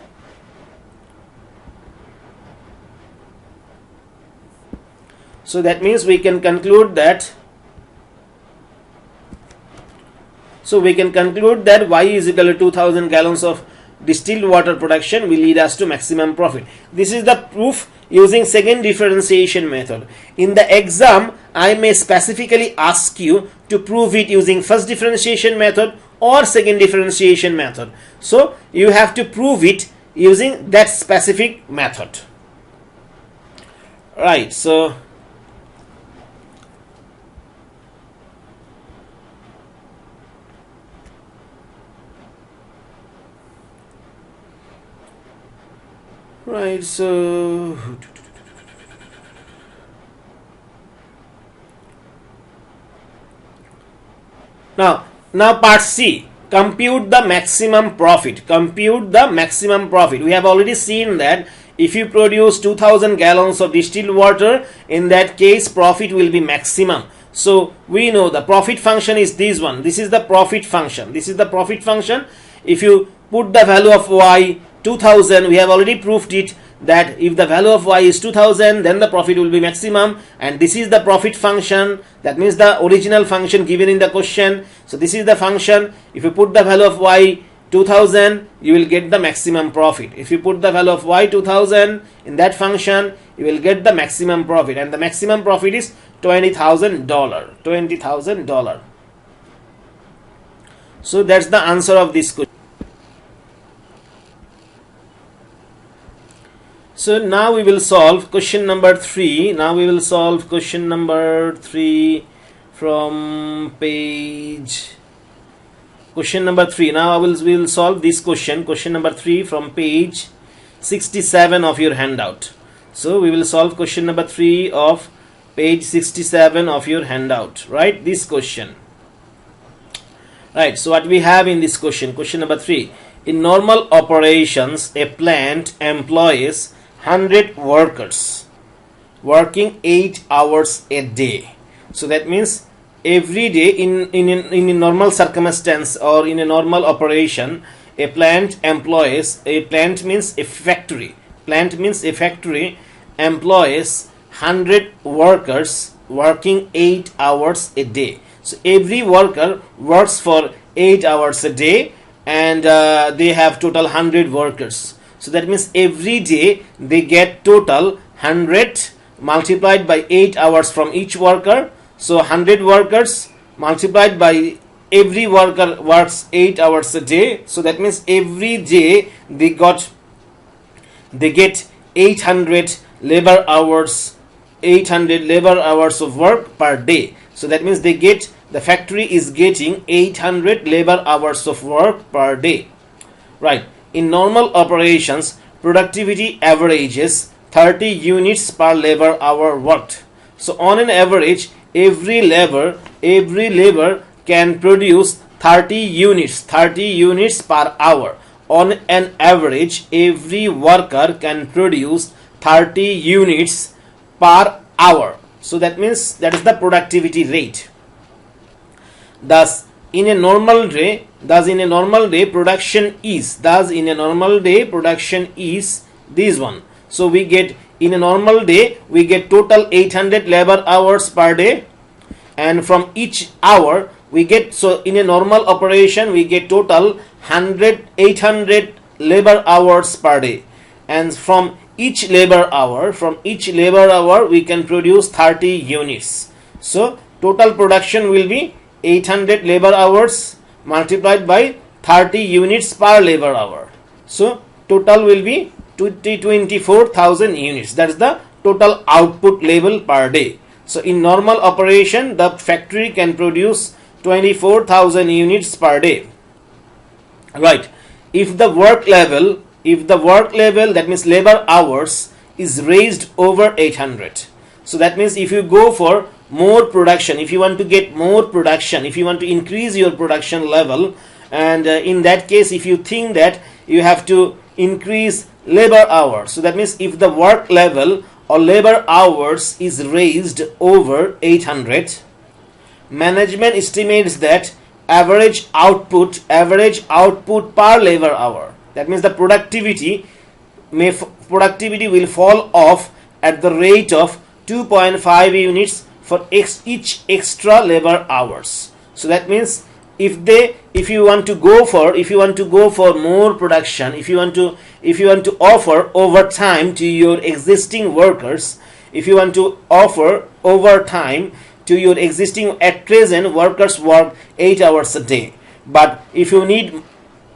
y is equal to 2000 gallons of distilled water production will lead us to maximum profit. This is the proof using second differentiation method. In the exam, I may specifically ask you to prove it using first differentiation method or second differentiation method. So you have to prove it using that specific method. Right, so now part C, compute the maximum profit. We have already seen that if you produce 2000 gallons of distilled water, in that case profit will be maximum. So we know the profit function is this one. This is the profit function. If you put the value of y 2000, we have already proved it that if the value of y is 2000, then the profit will be maximum, and this is the profit function. That means the original function given in the question. So this is the function. If you put the value of y 2000, you will get the maximum profit. If you put the value of y 2000 in that function, you will get the maximum profit, and the maximum profit is $20,000. So that's the answer of this question. So now we will solve question number 3. From page. Question number 3. Now we will solve this question. Question number 3 from page 67 of your handout. So we will solve question number 3 of page 67 of your handout. Right? This question. Right. So what we have in this question. Question number 3. In normal operations, a plant employs 100 workers working 8 hours a day. So that means every day in a normal circumstance or in a normal operation, a plant employs, means a factory employs 100 workers working 8 hours a day. So every worker works for 8 hours a day, and they have total 100 workers. So that means every day they get total 100 multiplied by 8 hours from each worker. So 100 workers multiplied by every worker works 8 hours a day. So that means every day they get 800 labor hours of work per day. So that means the factory is getting 800 labor hours of work per day. Right. In normal operations, productivity averages 30 units per labor hour worked. So on an average, every labor can produce 30 units per hour. On an average, every worker can produce 30 units per hour. So that means that is the productivity rate. Thus, in a normal day, thus in a normal day production is this one. So we get, in a normal day we get total 800 labor hours per day, and from each hour we get, so in a normal operation we get total 800 labor hours per day, and from each labor hour we can produce 30 units. So total production will be 800 labor hours multiplied by 30 units per labor hour. So total will be 24,000 units. That is the total output level per day. So in normal operation the factory can produce 24,000 units per day. Right. If the work level, that means labor hours, is raised over 800. So that means if you go for more production, if you want to get more production, if you want to increase your production level, and in that case if you think that you have to increase labor hours, so that means if the work level or labor hours is raised over 800, management estimates that average output per labor hour, that means the productivity will fall off at the rate of 2.5 units for each extra labor hours. So that means if you want to go for more production, if you want to offer overtime to your existing workers, if you want to offer overtime to your existing, at present workers work 8 hours a day, but if you need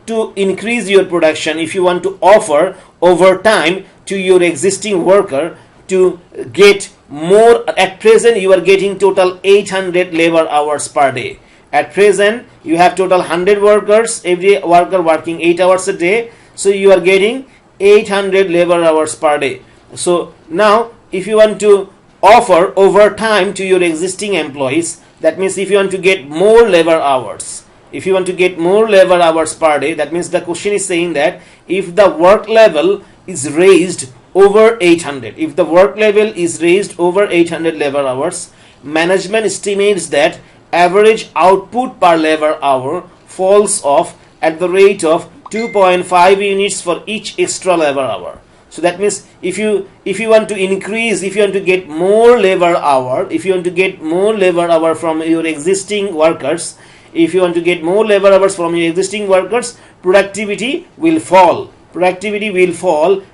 to increase your production, if you want to offer overtime to your existing worker to get more, at present you are getting total 800 labor hours per day. At present you have total 100 workers, every worker working 8 hours a day, so you are getting 800 labor hours per day. So now if you want to offer overtime to your existing employees, that means if you want to get more labor hours, per day, that means the question is saying that if the work level is raised over 800, labor hours, management estimates that average output per labor hour falls off at the rate of 2.5 units for each extra labor hour. So that means if you want to increase, if you want to get more labor hour, from your existing workers, productivity will fall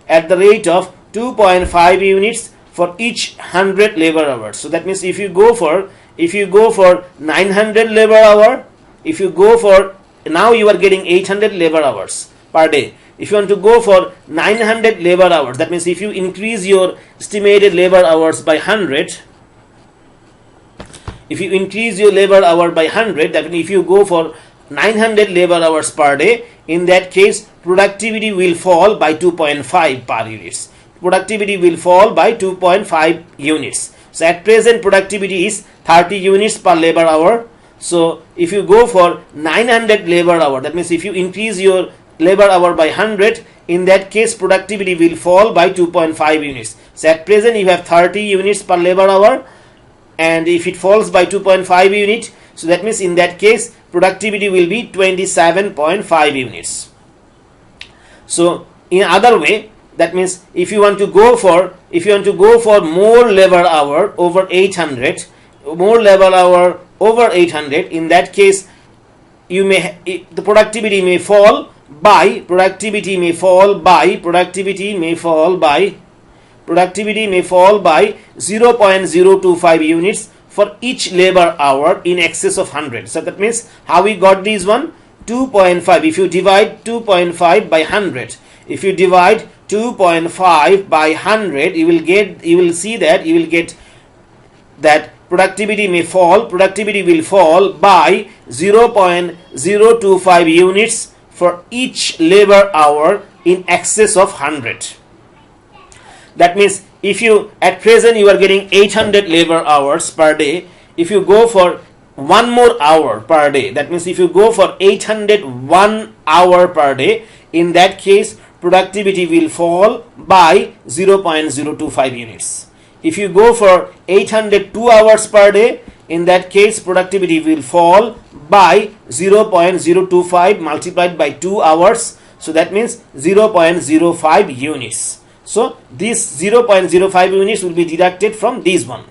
at the rate of 2.5 units for each 100 labor hours. So that means if you go for 900 labor hour, now you are getting 800 labor hours per day. If you want to go for 900 labor hours, that means if you increase your estimated labor hours by 100, that means if you go for 900 labor hours per day, in that case productivity will fall by 2.5 per units. So at present productivity is 30 units per labor hour. So if you go for 900 labor hour, that means if you increase your labor hour by 100, in that case productivity will fall by 2.5 units. So at present you have 30 units per labor hour, and if it falls by 2.5 unit, so that means in that case productivity will be 27.5 units. So in other way, that means if you want to go for more labor hour over 800, in that case the productivity may fall by 0.025 units for each labor hour in excess of 100. So that means how we got this one? 2.5. If you divide 2.5 by 100, you will see that productivity will fall by 0.025 units for each labor hour in excess of 100. That means if you, at present you are getting 800 labor hours per day, if you go for one more hour per day, that means if you go for 801 hour per day, in that case productivity will fall by 0.025 units. If you go for 802 hours per day, in that case productivity will fall by 0.025 multiplied by 2 hours. So that means 0.05 units. So this 0.05 units will be deducted from this one.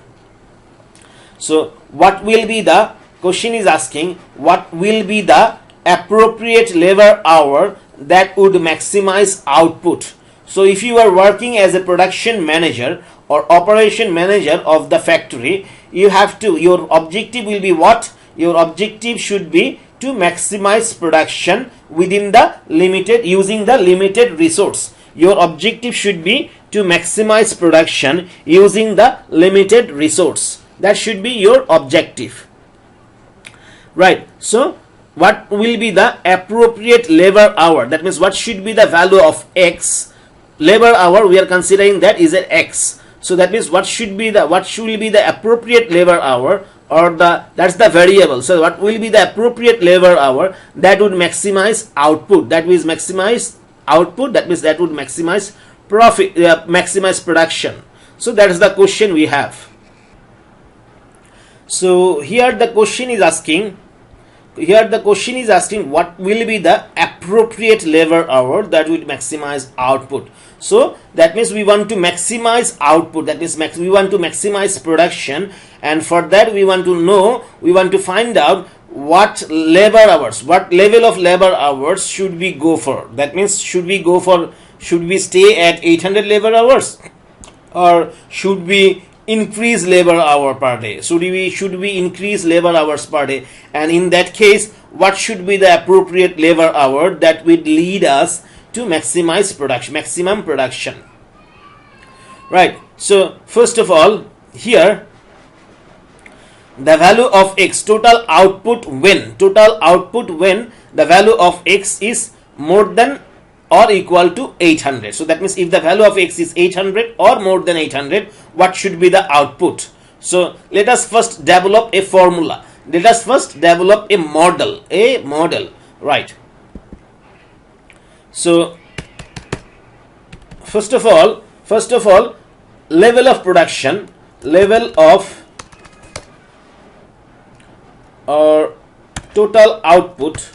So what will be the question is asking, what will be the appropriate labor hour that would maximize output? So if you are working as a production manager or operation manager of the factory, you have to, your objective will be what? Your objective should be to maximize production within the limited, using the limited resource. Your objective should be to maximize production using the limited resource. That should be your objective, right? So what will be the appropriate labor hour? That means what should be the value of X labor hour? We are considering that is an X. So that means what should be the appropriate labor hour, or that's the variable. So what will be the appropriate labor hour that would maximize output? That means maximize output. That means that would maximize profit, maximize production. So that is the question we have. So here the question is asking. What will be the appropriate labor hour that will maximize output? So that means we want to maximize output. That means we want to maximize production, and for that we want to find out what labor hours, what level of labor hours should we go for. That means should we stay at 800 labor hours, or should we increase labor hour per day? Should we increase labor hours per day? And in that case, what should be the appropriate labor hour that would lead us to maximize production, maximum production, right? So first of all, here the value of X, total output when the value of X is more than or equal to 800. So that means if the value of X is 800 or more than 800, what should be the output? So let us first develop a formula. Let us first develop a model, right? So first of all, level of production, or total output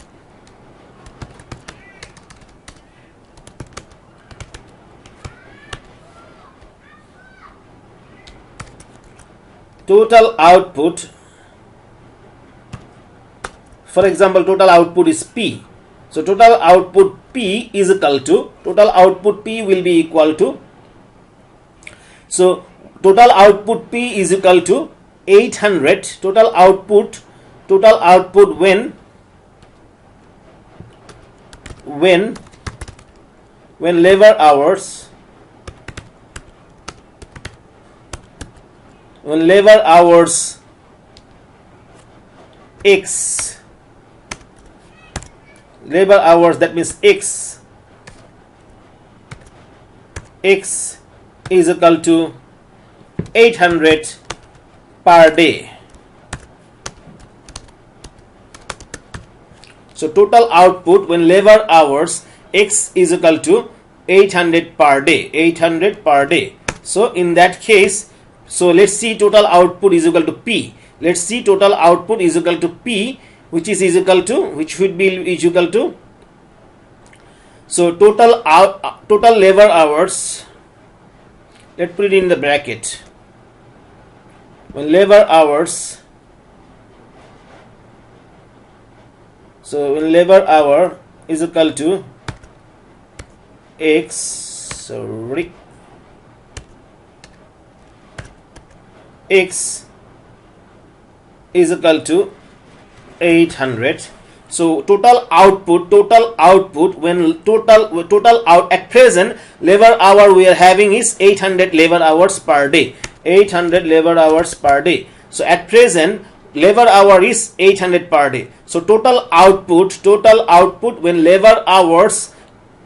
for example, total output is P. So total output P is equal to, total output P will be equal to, so total output P is equal to 800, total output when labor hours X, labor hours, that means X is equal to 800 per day. So total output when labor hours X is equal to 800 per day. So in that case, so let's see total output is equal to P. Let's see total output is equal to P, which would be equal to, so total labor hours, let's put it in the bracket, when labor hours, so when labor hour is equal to X is equal to 800. So total output when at present labor hour we are having is 800 labor hours per day. So at present labor hour is 800 per day. So total output when labor hours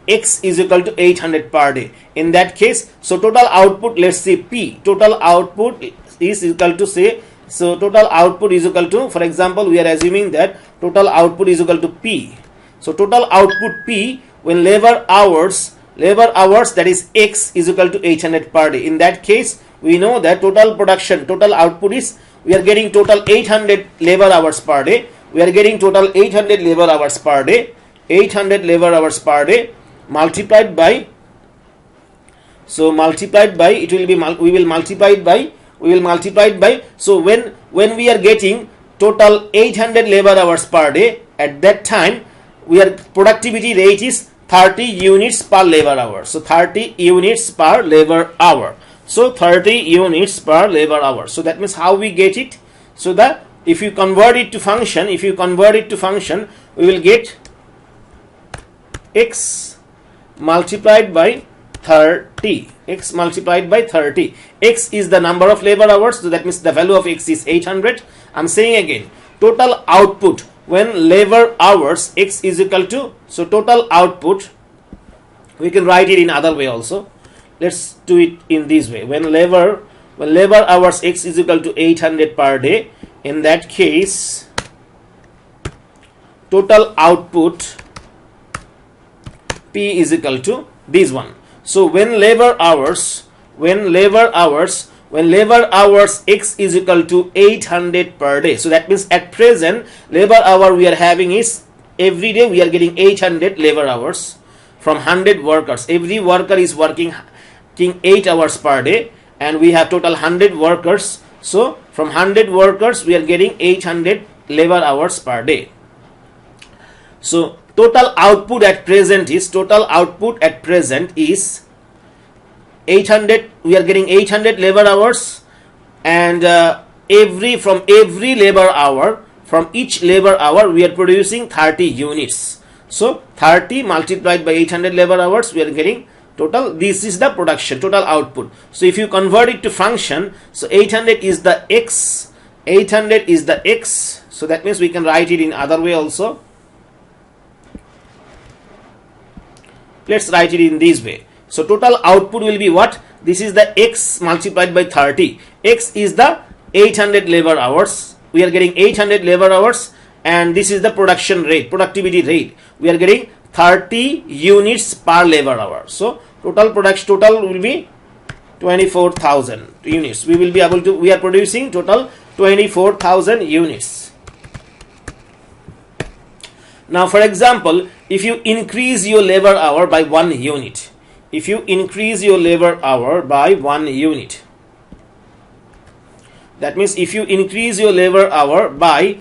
X is equal to 800 per day. In that case, so total output, let's say P, total output is equal to, say, so total output is equal to, for example, we are assuming that total output is equal to P. So total output P when labor hours that is X is equal to 800 per day. In that case, we know that total output is we are getting total 800 labor hours per day. We are getting total 800 labor hours per day. 800 labor hours per day multiplied by, so multiplied by, it will be we will multiply it by, so when we are getting total 800 labor hours per day, at that time we are productivity rate is 30 units per labor hour. So 30 units per labor hour. So 30 units per labor hour. So that means how we get it? So that if you convert it to function, we will get x multiplied by 30. X multiplied by 30. X is the number of labor hours. So that means the value of x is 800. I'm saying again, total output when labor hours x is equal to, so total output, we can write it in other way also. Let's do it in this way. When labor hours x is equal to 800 per day, in that case total output P is equal to this one. So when labor hours x is equal to 800 per day, so that means at present labor hour we are having is, every day we are getting 800 labor hours from 100 workers. Every worker is working 8 hours per day, and we have total 100 workers. So from 100 workers we are getting 800 labor hours per day. So total output at present is 800. We are getting 800 labor hours, and from each labor hour we are producing 30 units. So 30 multiplied by 800 labor hours, we are getting total. This is the production, total output. So if you convert it to function, so 800 is the x. So that means we can write it in other way also. Let's write it in this way. So total output will be what? This is the x multiplied by 30. X is the 800 labor hours. We are getting 800 labor hours, and this is the productivity rate. We are getting 30 units per labor hour. So total will be 24,000 units. We are producing total 24,000 units. Now for example, if you increase your labor hour by 1 unit, that means if you increase your labor hour by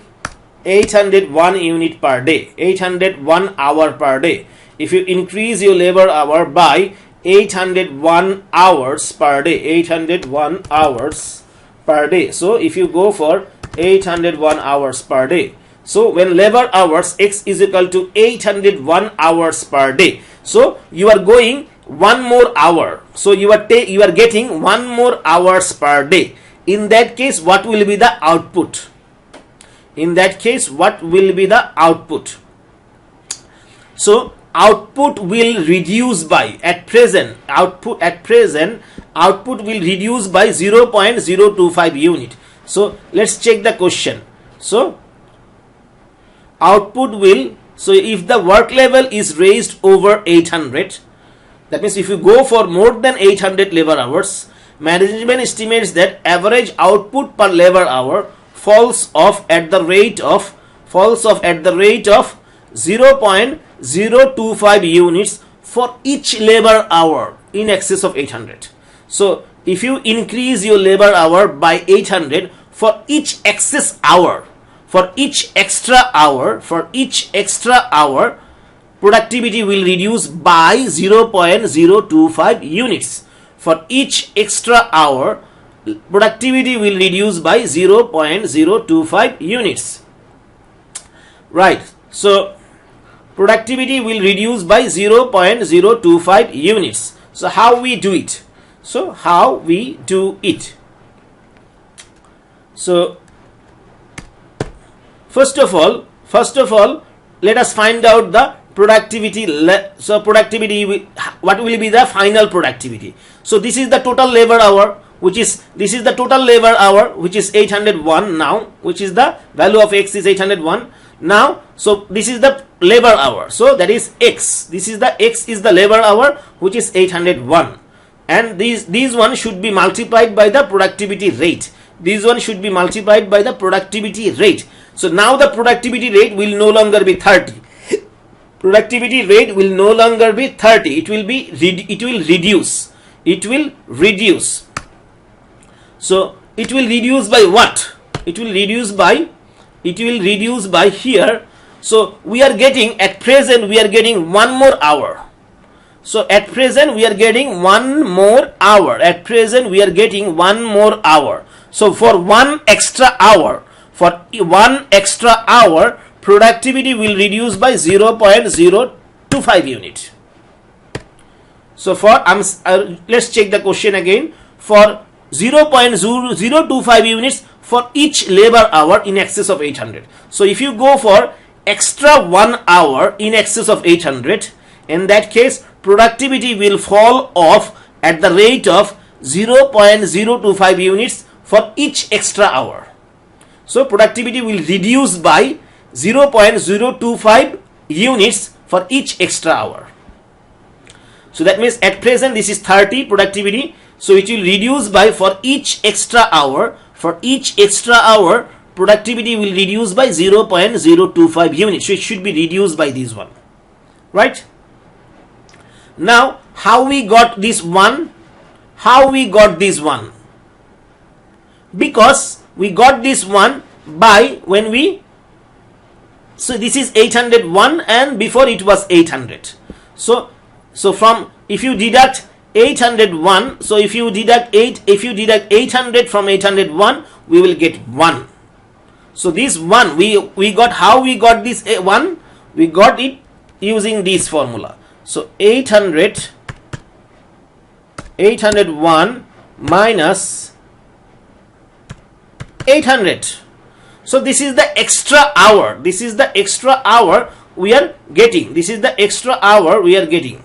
801 unit per day, 801 hour per day, if you increase your labor hour by 801 hours per day, 801 hours per day. So if you go for 801 hours per day, so when labor hours x is equal to 801 hours per day, so you are going one more hour. So you are getting one more hours per day. In that case, what will be the output? So output will reduce by, at present output will reduce by 0.025 unit. So let's check the question. So output will, so if the work level is raised over 800, that means if you go for more than 800 labor hours, management estimates that average output per labor hour falls off at the rate of 0.025 units for each labor hour in excess of 800. So if you increase your labor hour by 800 for each excess hour, for each extra hour, productivity will reduce by 0.025 units. For each extra hour, productivity will reduce by 0.025 units. Right. So productivity will reduce by 0.025 units. So how we do it? So first of all, let us find out the productivity. So productivity, what will be the final productivity? So this is the total labor hour, which is 801 now, which is the value of x is 801 now. So this is the labor hour, so that is x. This is the x is the labor hour, which is 801, and these one should be multiplied by the productivity rate. this one should be multiplied by the productivity rate. So now the productivity rate will no longer be 30. Productivity rate will no longer be 30. It will reduce. It will reduce. So it will reduce by what? It will reduce by here. So we are getting, at present we are getting 1 more hour. So at present we are getting 1 more hour. At present we are getting 1 more hour. So for 1 extra hour, productivity will reduce by 0.025 unit. So for let's check the question again. For 0.025 units for each labor hour in excess of 800. So if you go for extra 1 hour in excess of 800, in that case productivity will fall off at the rate of 0.025 units for each extra hour. So productivity will reduce by 0.025 units for each extra hour. So that means at present this is 30 productivity. So it will reduce by, for each extra hour, productivity will reduce by 0.025 units. So it should be reduced by this one. Right? Now, how we got this one? Because we got this one by so this is 801 and before it was 800. So from, if you deduct 801, so if you deduct 800 from 801, we will get 1. So this 1 we got, how we got this 1? We got it using this formula. So 801 minus 800. So this is the extra hour. We are getting.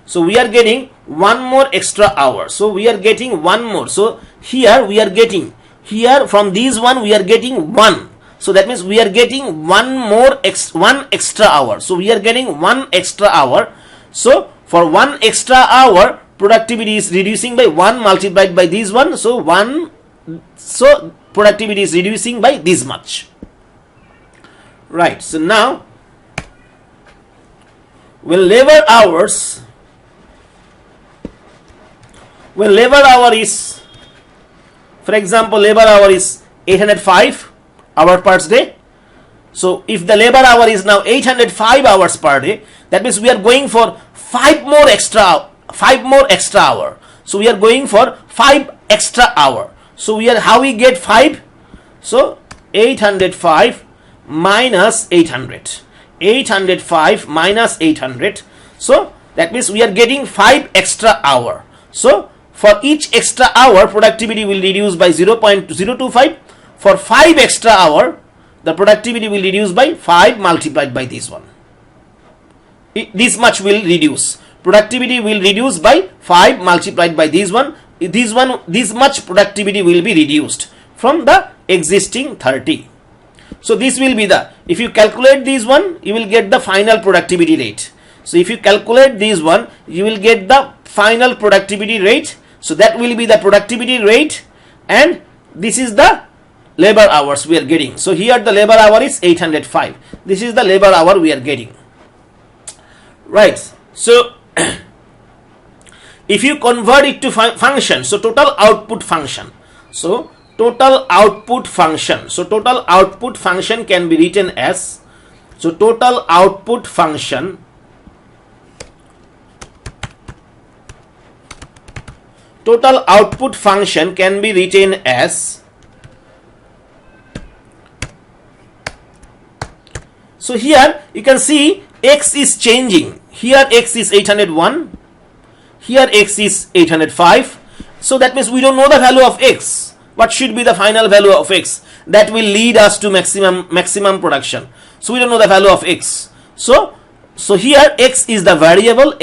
So we are getting 1 more extra hour. So we are getting 1 more. So here we are getting, here from these one we are getting 1. So that means we are getting 1 extra hour. So we are getting 1 extra hour. So for 1 extra hour, productivity is reducing by 1 multiplied by this one. So productivity is reducing by this much. Right. So now, when labor hour is, for example, labor hour is 805 hours per day. So if the labor hour is now 805 hours per day, that means we are going for 5 more extra hour. So we are going for 5 extra hour. So how we get 5? So 805 minus 800. 805 minus 800. So that means we are getting 5 extra hour. So for each extra hour, productivity will reduce by 0.025. For 5 extra hour, the productivity will reduce by 5 multiplied by this one. This much will reduce. Productivity will reduce by 5 multiplied by this one. This much productivity will be reduced from the existing 30. So this will be the, if you calculate this one, you will get the final productivity rate. So if you calculate this one, you will get the final productivity rate. So that will be the productivity rate, and this is the labor hours we are getting. So here the labor hour is 805. This is the labor hour we are getting. Right. So if you convert it to function, so total output function. So total output function. So total output function can be written as, so total output function can be written as, so here you can see x is changing. Here x is 801, here x is 805. So that means we don't know the value of x. What should be the final value of x? That will lead us to maximum production. So we don't know the value of x. So here x is the variable.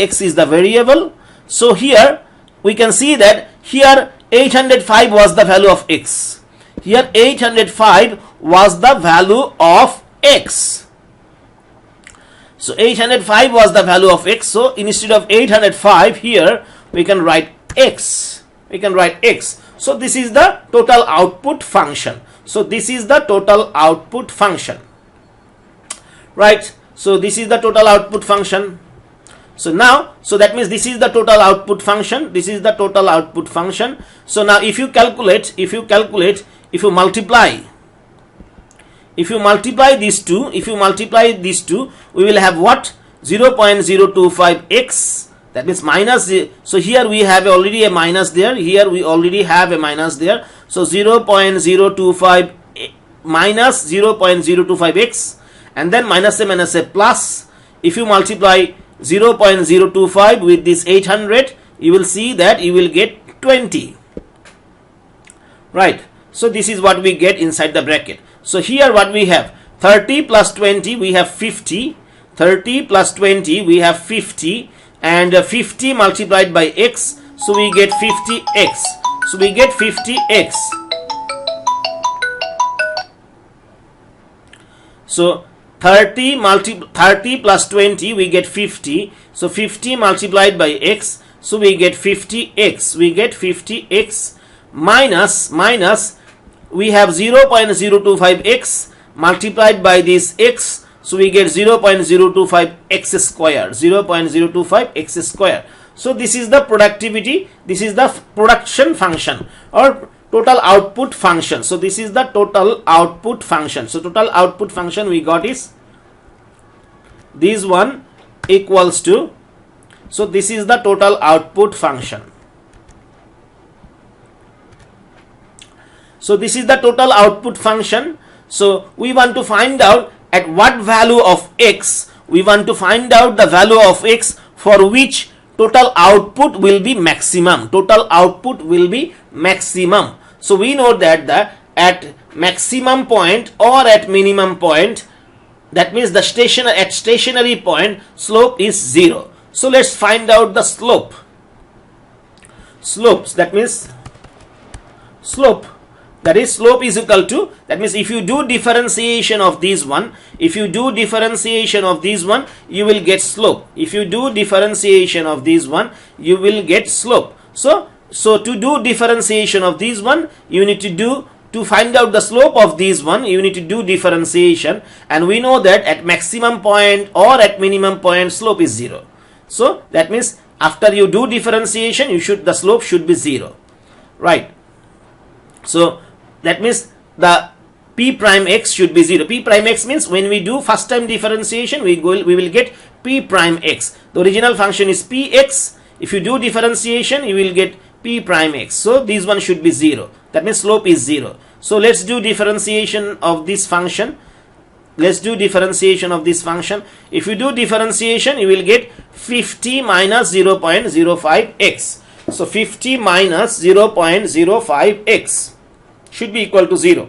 So here we can see that here 805 was the value of x. Here 805 was the value of x. So 805 was the value of x. So instead of 805 here we can write x. So this is the total output function. So this is the total output function, right? So this is the total output function. So now, so that means this is the total output function. This is the total output function. So now if you calculate, if you multiply these two, we will have what? 0.025x. That means minus. So here we have already a minus there. Here we already have a minus there. So 0.025 minus 0.025x, and then minus a plus. If you multiply 0.025 with this 800, you will see that you will get 20, right? So this is what we get inside the bracket. So here what we have, 30 plus 20 we have 50, 30 plus 20 we have 50, and 50 multiplied by x, so we get 50x. So we get 50x. So 30 plus 20 we get 50. So 50 multiplied by x, so we get 50x. We get 50x minus we have 0.025x multiplied by this x, so we get 0.025x square. 0.025x square. So this is the productivity, this is the production function or total output function. So this is the total output function. So total output function we got is this one equals to, so this is the total output function. So this is the total output function. So we want to find out at what value of x, we want to find out the value of x for which total output will be maximum. Total output will be maximum. So we know that at maximum point or at minimum point, that means the stationary point, slope is 0. So let's find out the slope. Slopes, that means slope. That is, slope is equal to, that means if you do differentiation of this one, you will get slope. If you do differentiation of this one, you will get slope. So to do differentiation of this one, you need to find out the slope of this one, you need to do differentiation, and we know that at maximum point or at minimum point, slope is 0. So that means after you do differentiation, the slope should be 0, right? So that means the p prime x should be 0. P prime x means when we do first time differentiation, we will get p prime x. The original function is px. If you do differentiation, you will get p prime x. So this one should be 0. That means slope is 0. So let's do differentiation of this function. If you do differentiation, you will get 50 minus 0.05x. So 50 minus 0.05x should be equal to 0.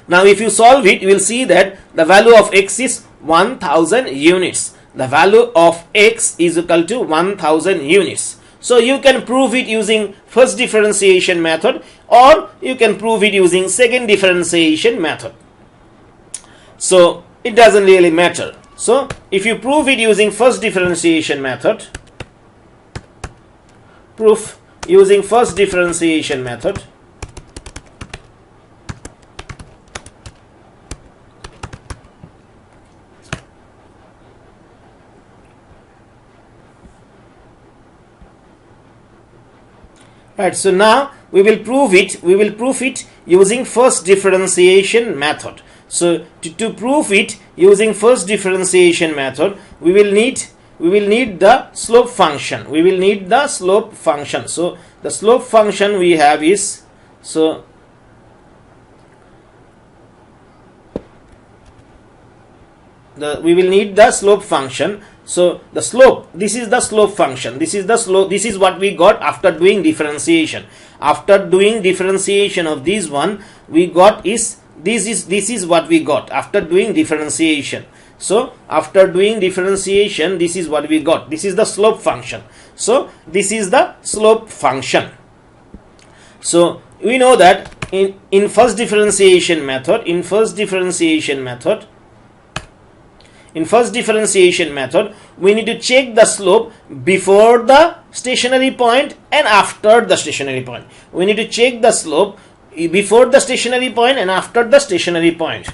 Now if you solve it, you will see that the value of x is 1000 units. The value of x is equal to 1000 units. So you can prove it using first differentiation method, or you can prove it using second differentiation method. So it doesn't really matter. So if you prove it using first differentiation method, right, so now we will prove it using first differentiation method. So to prove it using first differentiation method, we will need the slope function. So the slope function we have is, so we will need the slope function. So the slope, this is the slope function. This is what we got after doing differentiation. After doing differentiation of this one, we got is this is what we got after doing differentiation. So after doing differentiation, this is what we got. This is the slope function. So this is the slope function. So we know that in first differentiation method, we need to check the slope before the stationary point and after the stationary point. We need to check the slope before the stationary point and after the stationary point.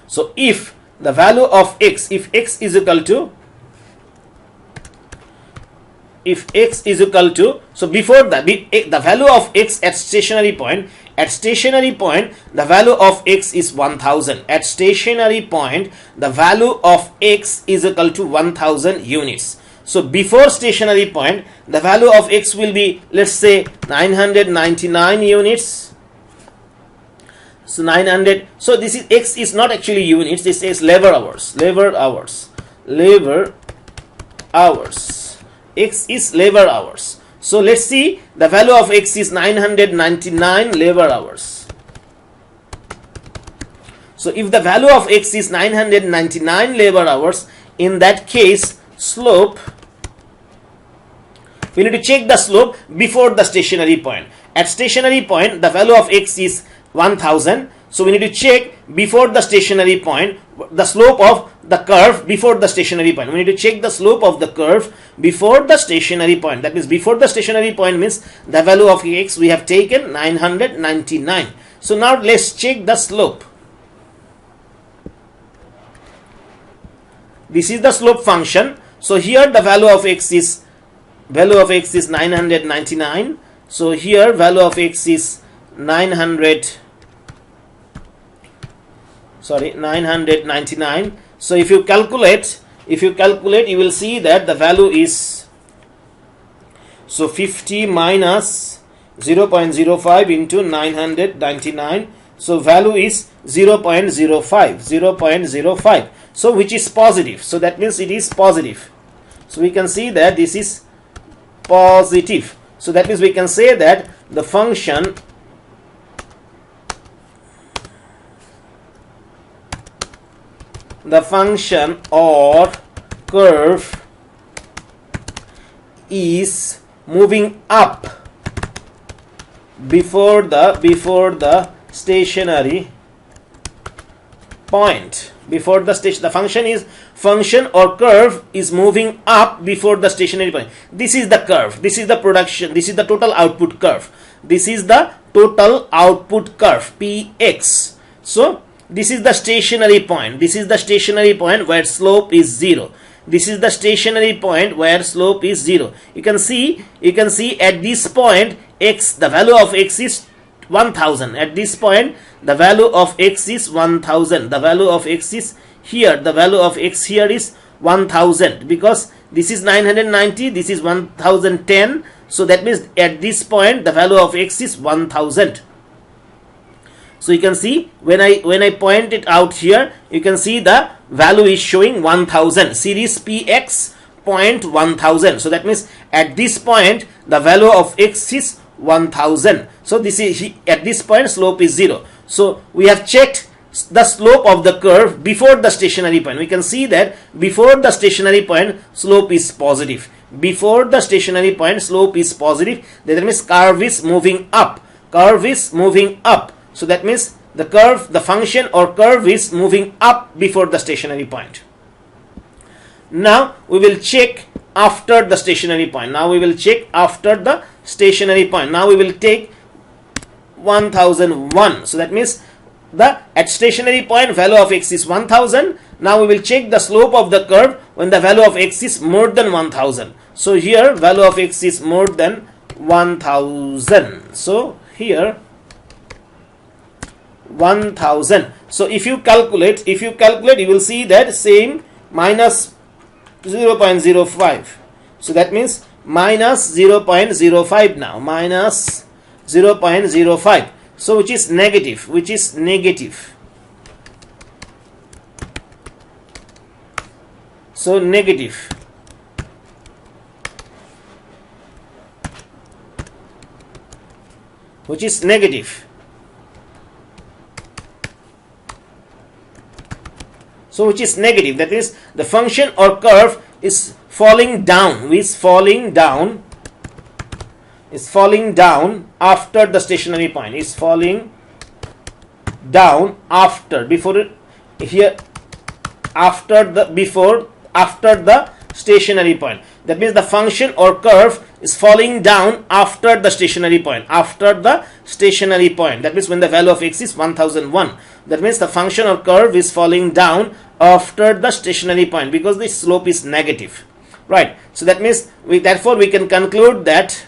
So if the value of x, if x is equal to, so before the value of x at stationary point, the value of x is 1000. At stationary point, the value of x is equal to 1000 units. So before stationary point, the value of x will be, let's say, 999 units. So 900. So this is x is not actually units. This is labor hours. X is labor hours. So let's see, the value of x is 999 labor hours. So if the value of x is 999 labor hours, in that case, slope, we need to check the slope before the stationary point. At stationary point, the value of x is 1000. So we need to check before the stationary point the slope of the curve before the stationary point. We need to check the slope of the curve before the stationary point. That means before the stationary point means the value of x we have taken 999. So now let's check the slope. This is the slope function. So here the value of x is 999. So here value of x is 999. So if you calculate, you will see that the value is, so 50 minus 0.05 into 999. So value is 0.05. So which is positive. So that means it is positive. So we can see that this is positive. So that means we can say that the function or curve is moving up before the stationary point. The function or curve is moving up before the stationary point. This is the curve. This is the production. This is the total output curve. This is the total output curve, Px. So this is the stationary point. This is the stationary point where slope is 0. This is the stationary point where slope is 0. You can see at this point x, the value of x is 1000. At this point the value of x is 1000. The value of x is here. The value of x here is 1000 because this is 990. This is 1010. So that means at this point the value of x is 1000. So you can see when I point it out here, you can see the value is showing 1000. Series Px point 1000. So that means at this point the value of x is 1000. So this is at this point slope is 0. So we have checked the slope of the curve before the stationary point. We can see that before the stationary point slope is positive. Before the stationary point slope is positive. That means curve is moving up. So that means the function or curve is moving up before the stationary point. Now we will check after the stationary point. Now we will take 1001. So that means at stationary point value of x is 1000. Now we will check the slope of the curve when the value of x is more than 1000. So here value of x is more than 1000. So here 1000. So if you calculate, you will see that same minus 0.05. So that means minus 0.05 now. Minus 0.05. So which is negative. So negative. Which is negative. So which is negative. That is the function or curve is falling down. Is falling down after the stationary point. Is falling down after after the stationary point. That means the function or curve is falling down after the stationary point. After the stationary point. That means when the value of x is 1001. That means the function or curve is falling down after the stationary point because the slope is negative. Right. So that means therefore we can conclude that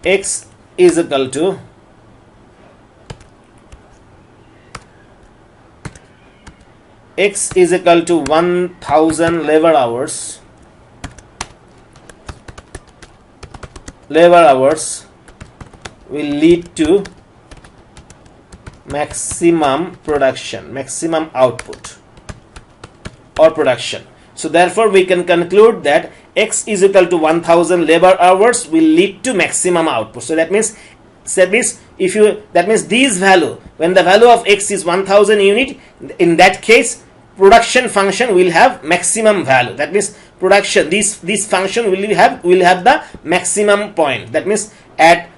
x is equal to x is equal to 1000 labor hours will lead to maximum production, maximum output or production. So therefore we can conclude that x is equal to 1000 labor hours will lead to maximum output. So that means these value, when the value of x is 1000 unit, in that case production function will have maximum value. That means production, this function will have the maximum point. That means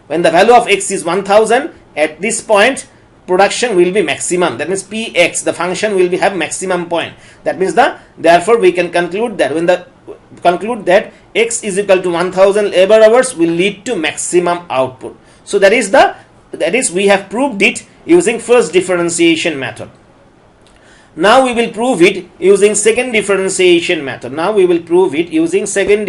when the value of x is 1000, at this point production will be maximum. That means px, the function will have maximum point. That means therefore we can conclude that x is equal to 1000 labor hours will lead to maximum output. So that is we have proved it using first differentiation method. Now we will prove it using second differentiation method. So now we will prove it using second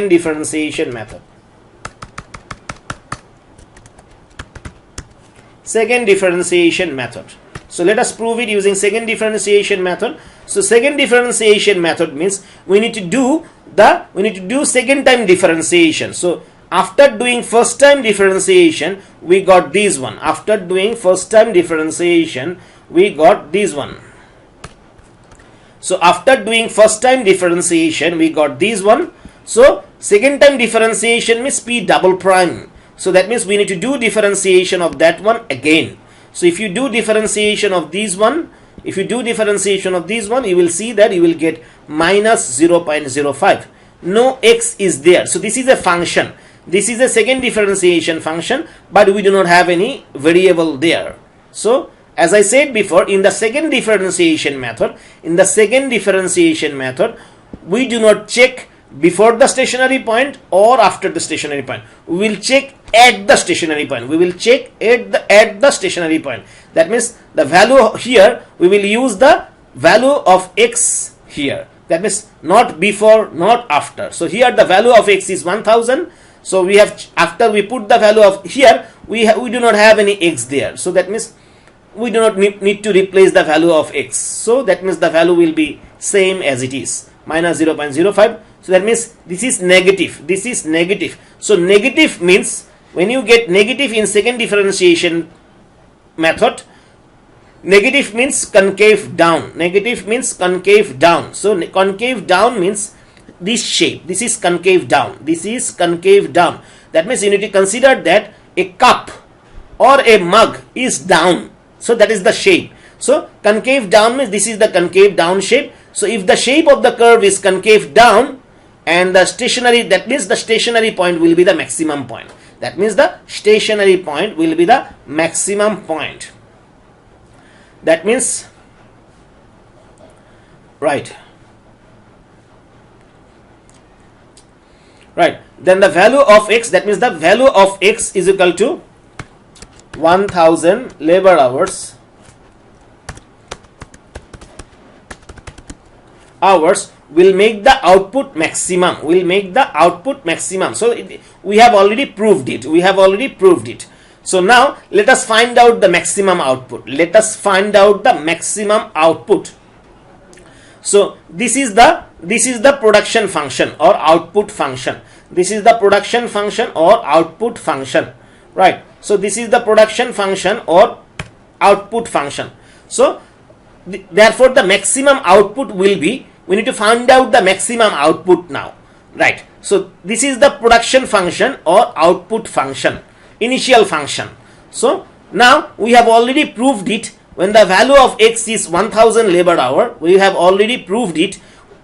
differentiation method. So let us prove it using second differentiation method. So second differentiation method means we need to do second time differentiation. So after doing first time differentiation, we got this one. After doing first time differentiation, we got this one. So after doing first time differentiation, we got this one. So second time differentiation means p double prime. So that means we need to do differentiation of that one again. So if you do differentiation of this one, you will see that you will get minus 0.05. No x is there. So this is a function. This is a second differentiation function, but we do not have any variable there. So as I said before, in the second differentiation method, we do not check before the stationary point or after the stationary point. We will check at the stationary point. At the stationary point. That means the value here, we will use the value of x here. That means not before, not after. So here the value of x is 1000. So we have, after we put the value of here, we do not have any x there. So that means we do not need to replace the value of x. So that means the value will be same as it is, minus 0.05. So that means this is negative. So negative means when you get negative in second differentiation method, negative means concave down. So concave down means this shape. This is concave down. That means you need to consider that a cup or a mug is down. So that is the shape. So concave down means this is the concave down shape. So if the shape of the curve is concave down and the stationary, that means the stationary point will be the maximum point. That means the stationary point will be the maximum point. That means, right. Then the value of x, that means the value of x is equal to 1000 labor hours will make the output maximum. So we have already proved it. So now let us find out the maximum output. So this is the production function or output function. Right. So this is the production function or output function. So therefore the maximum output will be, we need to find out the maximum output now. Right. So this is the production function or output function, initial function. So now we have already proved it when the value of x is 1000 labor hour, we have already proved it.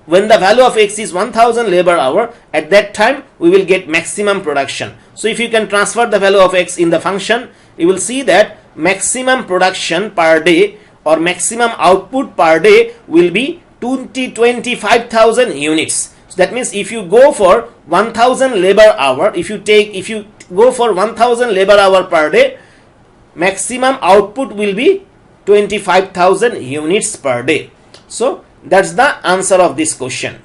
When the value of x is 1000 labor hour, at that time we will get maximum production. So if you can transfer the value of x in the function, you will see that maximum production per day or maximum output per day will be 25,000 units. So that means if you go for 1000 labor hour, if you go for 1000 labor hour per day, maximum output will be 25,000 units per day. So that's the answer of this question.